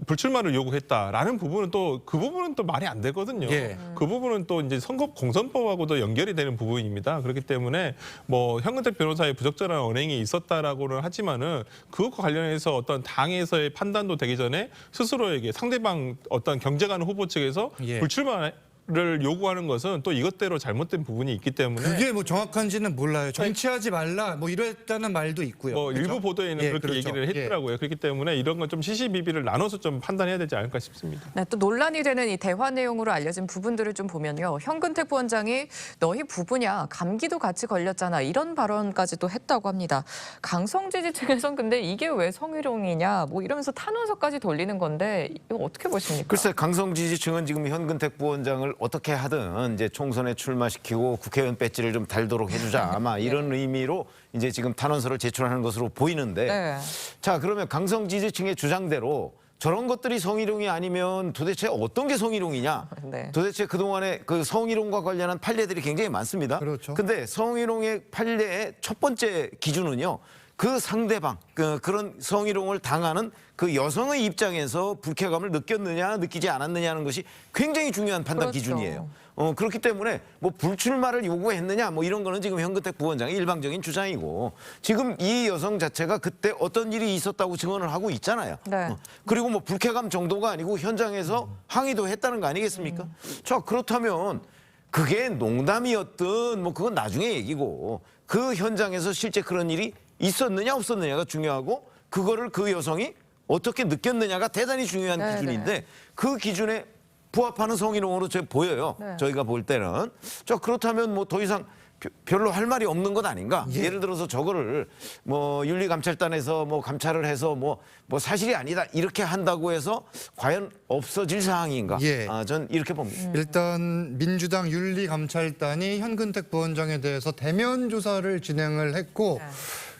불출마를 요구했다라는 부분은 또 그 부분은 또 말이 안 되거든요. 그 부분은 또 이제 선거 공선법하고도 연결이 되는 부분입니다. 그렇기 때문에 뭐 현근택 변호사의 부적절한 언행이 있었다라고는 하지만은 그것과 관련해서 어떤 당에서의 판단도 되기 전에 스스로에게 상대방 어떤 경쟁하는 후보 측에서 불출마를 요구하는 것은 또 이것대로 잘못된 부분이 있기 때문에 그게 뭐 정확한지는 몰라요. 정치하지 말라 뭐 이랬다는 말도 있고요. 뭐 그렇죠? 일부 보도에는 그렇게 얘기를 했더라고요. 그렇기 때문에 이런 건 좀 시시비비를 나눠서 좀 판단해야 되지 않을까 싶습니다. 네, 또 논란이 되는 이 대화 내용으로 알려진 부분들을 좀 보면요. 현근택 부원장이 너희 부부냐 감기도 같이 걸렸잖아 이런 발언까지도 했다고 합니다. 강성지지 측에서는 근데 이게 왜 성희롱이냐 뭐 이러면서 탄원서까지 돌리는 건데 이거 어떻게 보십니까? 글쎄 강성지지층은 지금 현근택 부원장을 어떻게 하든 이제 총선에 출마시키고 국회의원 배지를 좀 달도록 해주자 아마 이런 의미로 이제 지금 탄원서를 제출하는 것으로 보이는데 자 그러면 강성지지층의 주장대로 저런 것들이 성희롱이 아니면 도대체 어떤 게 성희롱이냐? 도대체 그동안에 그 성희롱과 관련한 판례들이 굉장히 많습니다. 근데 성희롱의 판례의 첫 번째 기준은요. 그 상대방, 그런 성희롱을 당하는 그 여성의 입장에서 불쾌감을 느꼈느냐 느끼지 않았느냐는 것이 굉장히 중요한 판단 기준이에요. 그렇기 때문에 뭐 불출마를 요구했느냐 뭐 이런 거는 지금 현근택 부원장의 일방적인 주장이고 지금 이 여성 자체가 그때 어떤 일이 있었다고 증언을 하고 있잖아요. 그리고 뭐 불쾌감 정도가 아니고 현장에서 항의도 했다는 거 아니겠습니까? 자 그렇다면 그게 농담이었든 뭐 그건 나중에 얘기고 그 현장에서 실제 그런 일이 있었느냐 없었느냐가 중요하고 그거를 그 여성이 어떻게 느꼈느냐가 대단히 중요한 기준인데 그 기준에 부합하는 성희롱으로 보여요. 저희가 볼 때는. 자 그렇다면 뭐 더 이상 별로 할 말이 없는 것 아닌가? 예를 들어서 저거를 뭐 윤리감찰단에서 뭐 감찰을 해서 뭐 사실이 아니다 이렇게 한다고 해서 과연 없어질 사항인가? 전 이렇게 봅니다. 일단 민주당 윤리감찰단이 현근택 부원장에 대해서 대면 조사를 진행을 했고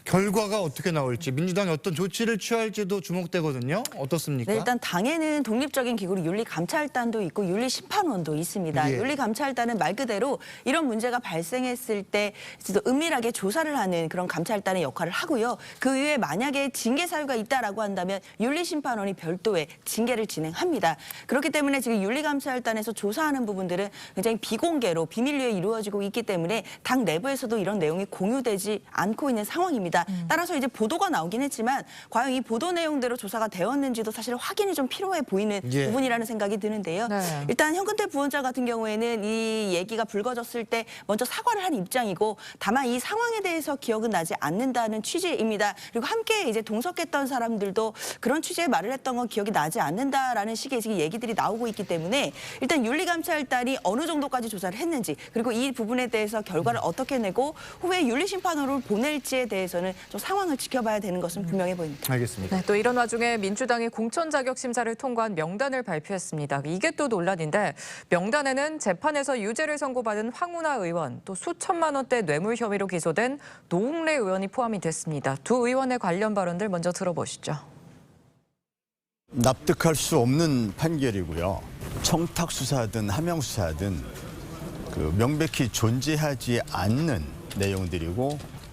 결과가 어떻게 나올지 민주당이 어떤 조치를 취할지도 주목되거든요. 어떻습니까? 네, 일단 당에는 독립적인 기구로 윤리감찰단도 있고 윤리심판원도 있습니다. 윤리감찰단은 말 그대로 이런 문제가 발생했을 때 은밀하게 조사를 하는 그런 감찰단의 역할을 하고요. 그 이후에 만약에 징계 사유가 있다라고 한다면 윤리심판원이 별도의 징계를 진행합니다. 그렇기 때문에 지금 윤리감찰단에서 조사하는 부분들은 굉장히 비공개로 비밀리에 이루어지고 있기 때문에 당 내부에서도 이런 내용이 공유되지 않고 있는 상황입니다. 따라서 이제 보도가 나오긴 했지만 과연 이 보도 내용대로 조사가 되었는지도 사실 확인이 좀 필요해 보이는 부분이라는 생각이 드는데요. 일단 현근택 부원장 같은 경우에는 이 얘기가 불거졌을 때 먼저 사과를 한 입장이고 다만 이 상황에 대해서 기억은 나지 않는다는 취지입니다. 그리고 함께 이제 동석했던 사람들도 그런 취지의 말을 했던 건 기억이 나지 않는다라는 식의 지금 얘기들이 나오고 있기 때문에 일단 윤리감찰단이 어느 정도까지 조사를 했는지 그리고 이 부분에 대해서 결과를 어떻게 내고 후에 윤리심판으로 보낼지에 대해서는 좀 상황을 지켜봐야 되는 것은 분명해 보입니다. 알겠습니다. 네, 또 이런 와중에 민주당이 공천 자격 심사를 통과한 명단을 발표했습니다. 이게 또 논란인데 명단에는 재판에서 유죄를 선고받은 황운하 의원, 또 수천만 원대 뇌물 혐의로 기소된 노웅래 의원이 포함이 됐습니다. 두 의원의 관련 발언들 먼저 들어보시죠. 납득할 수 없는 판결이고요. 청탁 수사든 함양 수사든 그 명백히 존재하지 않는 내용들이고.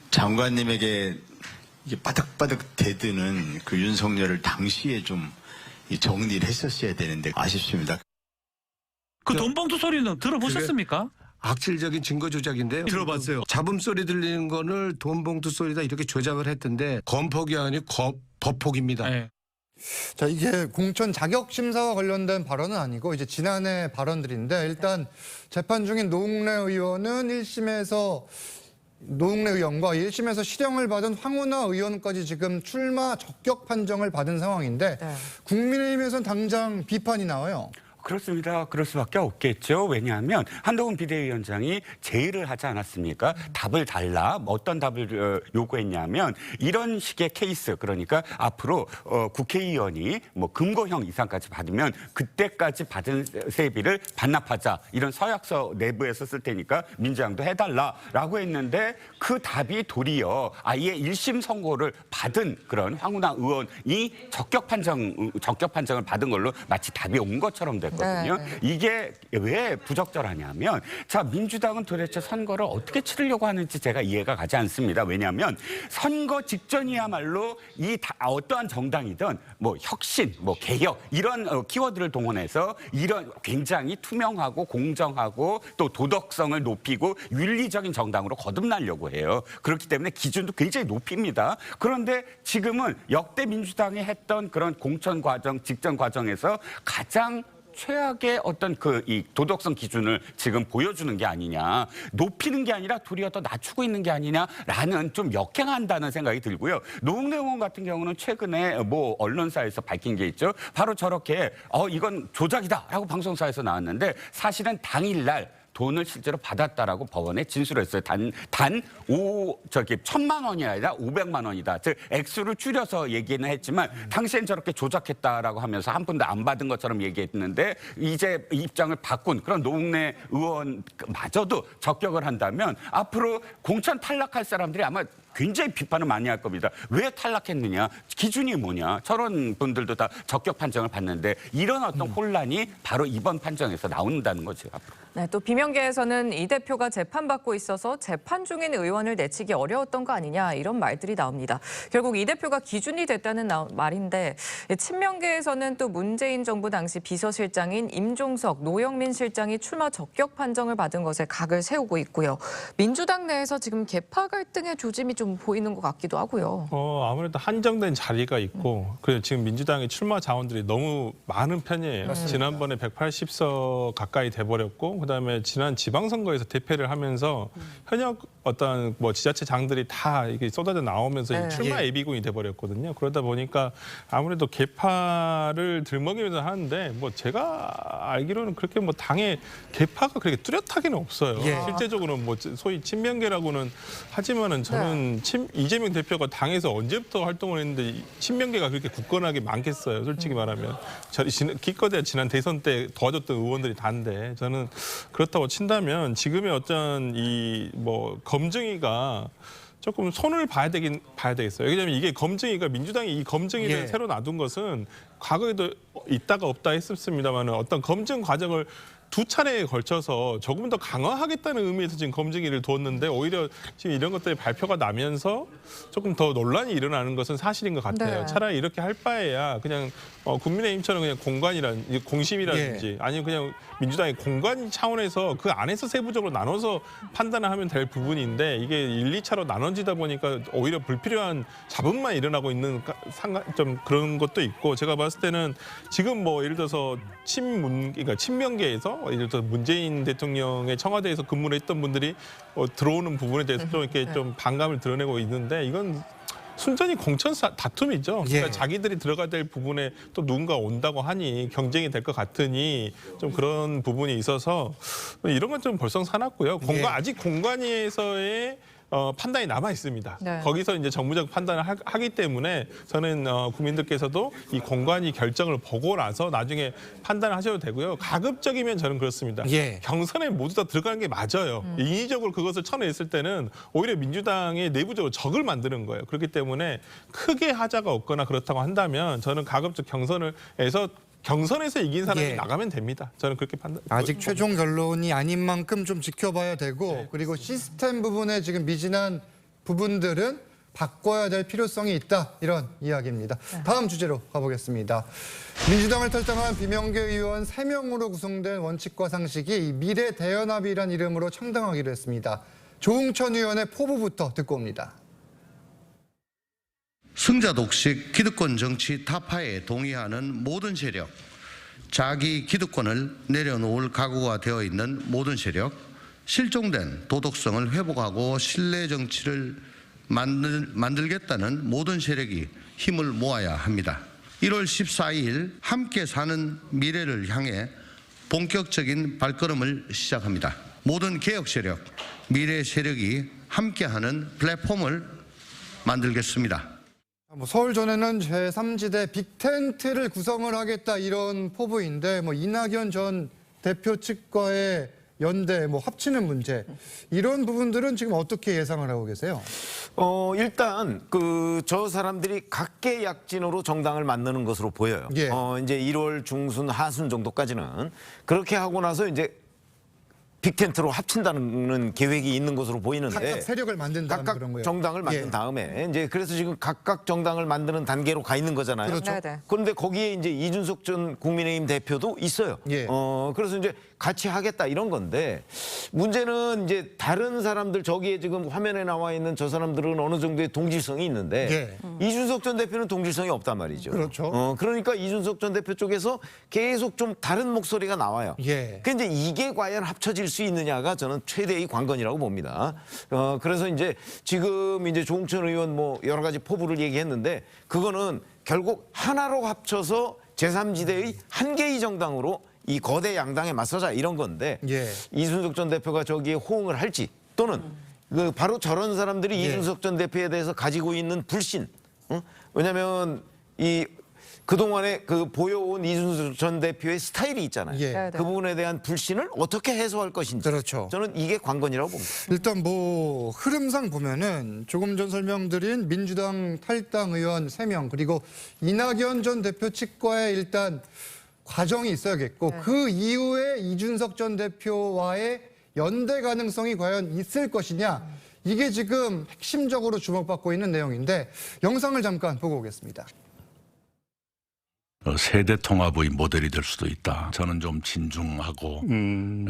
장관님에게 이게 바득바득 대드는 그 윤석열을 당시에 좀 정리를 했었어야 되는데 아쉽습니다. 그 돈봉투 소리는 들어보셨습니까? 악질적인 증거 조작인데요. 들어봤어요. 잡음 소리 들리는 거를 돈봉투 소리다 이렇게 조작을 했던데 건폭이 아니고 법폭입니다. 자, 이게 공천 자격 심사와 관련된 발언은 아니고 이제 지난해 발언들인데 일단 재판 중인 노웅래 의원은 1심에서 노웅래 의원과 1심에서 실형을 받은 황운하 의원까지 지금 출마 적격 판정을 받은 상황인데 국민의힘에서는 당장 비판이 나와요. 그렇습니다. 그럴 수밖에 없겠죠. 왜냐하면 한동훈 비대위원장이 제의를 하지 않았습니까? 답을 달라. 어떤 답을 요구했냐면 이런 식의 케이스, 그러니까 앞으로 국회의원이 뭐 금고형 이상까지 받으면 그때까지 받은 세비를 반납하자. 이런 서약서 내부에서 쓸 테니까 민주당도 해달라라고 했는데 그 답이 도리어 아예 1심 선고를 받은 그런 황운하 의원이 적격 판정을 받은 걸로 마치 답이 온 것처럼 됐거든요. 네. 이게 왜 부적절하냐면 자, 민주당은 도대체 선거를 어떻게 치르려고 하는지 제가 이해가 가지 않습니다. 왜냐하면 선거 직전이야말로 어떠한 정당이든 뭐 혁신, 뭐 개혁 이런 키워드를 동원해서 이런 굉장히 투명하고 공정하고 또 도덕성을 높이고 윤리적인 정당으로 거듭나려고 해요. 그렇기 때문에 기준도 굉장히 높입니다. 그런데 지금은 역대 민주당이 했던 그런 공천 과정, 직전 과정에서 가장 최악의 어떤 이 도덕성 기준을 지금 보여주는 게 아니냐, 높이는 게 아니라 도리어 더 낮추고 있는 게 아니냐라는 좀 역행한다는 생각이 들고요. 노웅래 의원 같은 경우는 최근에 뭐 언론사에서 밝힌 게 있죠. 바로 저렇게 이건 조작이다라고 방송사에서 나왔는데 사실은 당일날 돈을 실제로 받았다라고 법원에 진술했어요. 단 1,000만 원이 아니라 500만 원이다. 즉 액수를 줄여서 얘기는 했지만 당시엔 저렇게 조작했다라고 하면서 한 푼도 안 받은 것처럼 얘기했는데 이제 입장을 바꾼 그런 노웅래 의원마저도 적격을 한다면 앞으로 공천 탈락할 사람들이 아마 굉장히 비판을 많이 할 겁니다. 왜 탈락했느냐? 기준이 뭐냐? 저런 분들도 다 적격 판정을 받는데 이런 어떤 혼란이 바로 이번 판정에서 나온다는 거죠. 앞으로. 네, 또 비명계에서는 이 대표가 재판받고 있어서 재판 중인 의원을 내치기 어려웠던 거 아니냐 이런 말들이 나옵니다. 결국 이 대표가 기준이 됐다는 말인데 친명계에서는 또 문재인 정부 당시 비서실장인 임종석, 노영민 실장이 출마 적격 판정을 받은 것에 각을 세우고 있고요. 민주당 내에서 지금 계파 갈등의 조짐이 좀 보이는 것 같기도 하고요. 아무래도 한정된 자리가 있고 그리고 지금 민주당의 출마 자원들이 너무 많은 편이에요. 지난번에 180석 가까이 돼버렸고 그다음에 지난 지방선거에서 대패를 하면서 현역 어떤 뭐 지자체장들이 다 이게 쏟아져 나오면서 출마 예비군이 돼버렸거든요. 그러다 보니까 아무래도 계파를 들먹이면서 하는데 뭐 제가 알기로는 그렇게 뭐 당에 계파가 그렇게 뚜렷하게는 없어요. 실제적으로는 뭐 소위 친명계라고는 하지만은 저는 이재명 대표가 당에서 언제부터 활동을 했는데 친명계가 그렇게 굳건하게 많겠어요. 솔직히 말하면 기껏해야 지난 대선 때 도와줬던 의원들이 다인데 저는 그렇다고 친다면 지금의 어떤 이 뭐 검증위가 조금 손을 봐야 되겠어요. 왜냐하면 이게 검증위가 민주당이 이 검증위를 새로 놔둔 것은 과거에도 있다가 없다 했었습니다만 어떤 검증 과정을 2차례에 걸쳐서 조금 더 강화하겠다는 의미에서 지금 검증위를 두었는데 오히려 지금 이런 것들이 발표가 나면서 조금 더 논란이 일어나는 것은 사실인 것 같아요. 차라리 이렇게 할 바에야 그냥 국민의힘처럼 그냥 공심이라든지 아니면 그냥 민주당의 공관 차원에서 그 안에서 세부적으로 나눠서 판단을 하면 될 부분인데 이게 1, 2차로 나눠지다 보니까 오히려 불필요한 잡음만 일어나고 있는 좀 그런 것도 있고 제가 봤을 때는 지금 뭐 예를 들어서 그러니까 친명계에서 예를 들어서 문재인 대통령의 청와대에서 근무를 했던 분들이 들어오는 부분에 대해서 좀 이렇게 좀 반감을 드러내고 있는데 이건 순전히 공천 다툼이죠. 그러니까 자기들이 들어가야 될 부분에 또 누군가 온다고 하니 경쟁이 될 것 같으니 좀 그런 부분이 있어서 이런 건 좀 벌써 사놨고요. 아직 공관위에서의 판단이 남아 있습니다. 거기서 이제 정무적 판단을 하기 때문에 저는 국민들께서도 이 공관위 결정을 보고 나서 나중에 판단을 하셔도 되고요. 가급적이면 저는 그렇습니다. 경선에 모두 다 들어가는 게 맞아요. 인위적으로 그것을 쳐냈을 때는 오히려 민주당의 내부적으로 적을 만드는 거예요. 그렇기 때문에 크게 하자가 없거나 그렇다고 한다면 저는 가급적 경선에서 이긴 사람이 나가면 됩니다. 저는 그렇게 아직 최종 결론이 아닌 만큼 좀 지켜봐야 되고 그리고 시스템 부분에 지금 미진한 부분들은 바꿔야 될 필요성이 있다. 이런 이야기입니다. 다음 주제로 가보겠습니다. 민주당을 탈당한 비명계 의원 3명으로 구성된 원칙과 상식이 미래대연합이란 이름으로 창당하기로 했습니다. 조응천 의원의 포부부터 듣고 옵니다. 승자 독식 기득권 정치 타파에 동의하는 모든 세력, 자기 기득권을 내려놓을 각오가 되어 있는 모든 세력, 실종된 도덕성을 회복하고 신뢰 정치를 만들겠다는 모든 세력이 힘을 모아야 합니다. 1월 14일 함께 사는 미래를 향해 본격적인 발걸음을 시작합니다. 모든 개혁 세력, 미래 세력이 함께하는 플랫폼을 만들겠습니다. 서울 전에는 제3지대 빅텐트를 구성을 하겠다 이런 포부인데 이낙연 전 대표 측과의 연대 합치는 문제 이런 부분들은 지금 어떻게 예상을 하고 계세요? 일단 저 사람들이 각계약진으로 정당을 만드는 것으로 보여요. 예. 이제 1월 중순 하순 정도까지는 그렇게 하고 나서 이제 빅텐트로 합친다는 계획이 있는 것으로 보이는데 각각 세력을 만든 다음에 각각 그런 거예요. 정당을 만든 예. 다음에 이제 그래서 지금 각각 정당을 만드는 단계로 가 있는 거잖아요. 그렇죠. 네네. 그런데 거기에 이제 이준석 전 국민의힘 대표도 있어요. 예. 그래서 이제 같이 하겠다 이런 건데 문제는 이제 다른 사람들 저기에 지금 화면에 나와 있는 저 사람들은 어느 정도의 동질성이 있는데 이준석 전 대표는 동질성이 없단 말이죠. 그렇죠. 그러니까 이준석 전 대표 쪽에서 계속 좀 다른 목소리가 나와요. 예. 근데 이게 과연 합쳐질 수 있느냐가 저는 최대의 관건이라고 봅니다. 그래서 이제 지금 이제 조홍천 의원 여러 가지 포부를 얘기했는데 그거는 결국 하나로 합쳐서 제3지대의 한개의 정당으로 이 거대 양당에 맞서자 이런 건데 예. 이준석 전 대표가 저기에 호응을 할지 또는 바로 저런 사람들이 이준석 전 대표에 대해서 가지고 있는 불신. 왜냐하면 그동안에 보여온 이준석 전 대표의 스타일이 있잖아요. 예. 그 부분에 대한 불신을 어떻게 해소할 것인지. 그렇죠. 저는 이게 관건이라고 봅니다. 일단 흐름상 보면은 조금 전 설명드린 민주당 탈당 의원 3명 그리고 이낙연 전 대표 측과의 일단 과정이 있어야겠고 그 이후에 이준석 전 대표와의 연대 가능성이 과연 있을 것이냐 이게 지금 핵심적으로 주목받고 있는 내용인데 영상을 잠깐 보고 오겠습니다. 세대 통합의 모델이 될 수도 있다. 저는 좀 진중하고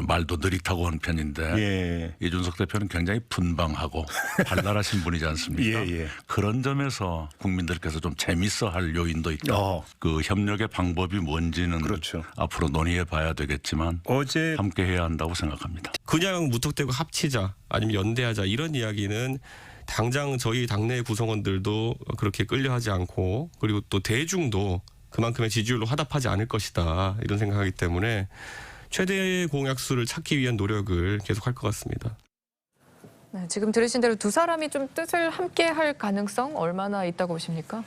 말도 느릿하고 하는 편인데 이준석 대표는 굉장히 분방하고 발랄하신 분이지 않습니까? 그런 점에서 국민들께서 좀 재밌어할 요인도 있다. 그 협력의 방법이 뭔지는 앞으로 논의해 봐야 되겠지만 함께 해야 한다고 생각합니다. 그냥 무턱대고 합치자 아니면 연대하자 이런 이야기는 당장 저희 당내 구성원들도 그렇게 끌려하지 않고 그리고 또 대중도 그만큼의 지지율로 화답하지 않을 것이다 이런 생각하기 때문에 최대의 공약수를 찾기 위한 노력을 계속할 것 같습니다. 네, 지금 들으신 대로 두 사람이 좀 뜻을 함께할 가능성 얼마나 있다고 보십니까?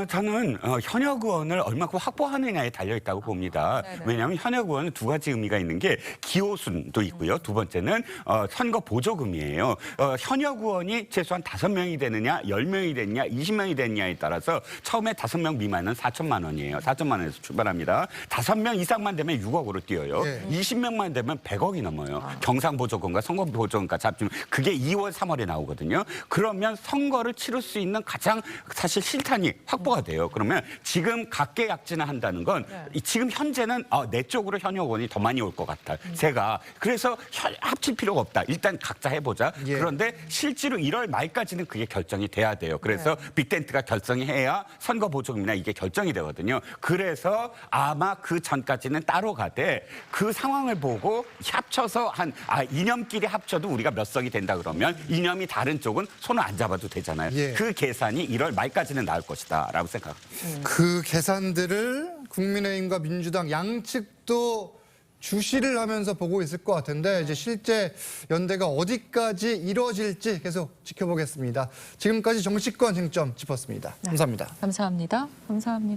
저는 현역 의원을 얼마큼 확보하느냐에 달려 있다고 봅니다. 네네. 왜냐하면 현역 의원은 두 가지 의미가 있는 게 기호순도 있고요. 두 번째는 선거 보조금이에요. 현역 의원이 최소한 5명이 되느냐, 10명이 되느냐, 20명이 되느냐에 따라서 처음에 5명 미만은 4천만 원이에요. 4천만 원에서 출발합니다. 5명 이상만 되면 6억으로 뛰어요. 20명만 되면 100억이 넘어요. 경상 보조금과 선거 보조금까지 합치면 그게 2월, 3월에 나오거든요. 그러면 선거를 치를 수 있는 가장 사실 실탄이 확보가 돼요. 그러면 지금 각계약진을 한다는 건 지금 현재는 내 쪽으로 현역 의원이 더 많이 올 것 같아. 제가 그래서 합칠 필요가 없다. 일단 각자 해보자. 그런데 실제로 1월 말까지는 그게 결정이 돼야 돼요. 그래서 빅텐트가 결정해야 선거 보조금이나 이게 결정이 되거든요. 그래서 아마 그 전까지는 따로 가되 그 상황을 보고 합쳐서 2년끼리 합쳐도 우리가 몇 석이 된다 그러면 이념이 다른 쪽은 손을 안 잡아도 되잖아요. 그 계산이 1월 말까지는 나올 것이다라고 생각합니다. 그 계산들을 국민의힘과 민주당 양측도 주시를 하면서 보고 있을 것 같은데 이제 실제 연대가 어디까지 이루어질지 계속 지켜보겠습니다. 지금까지 정치권 쟁점 짚었습니다. 감사합니다. 감사합니다. 감사합니다.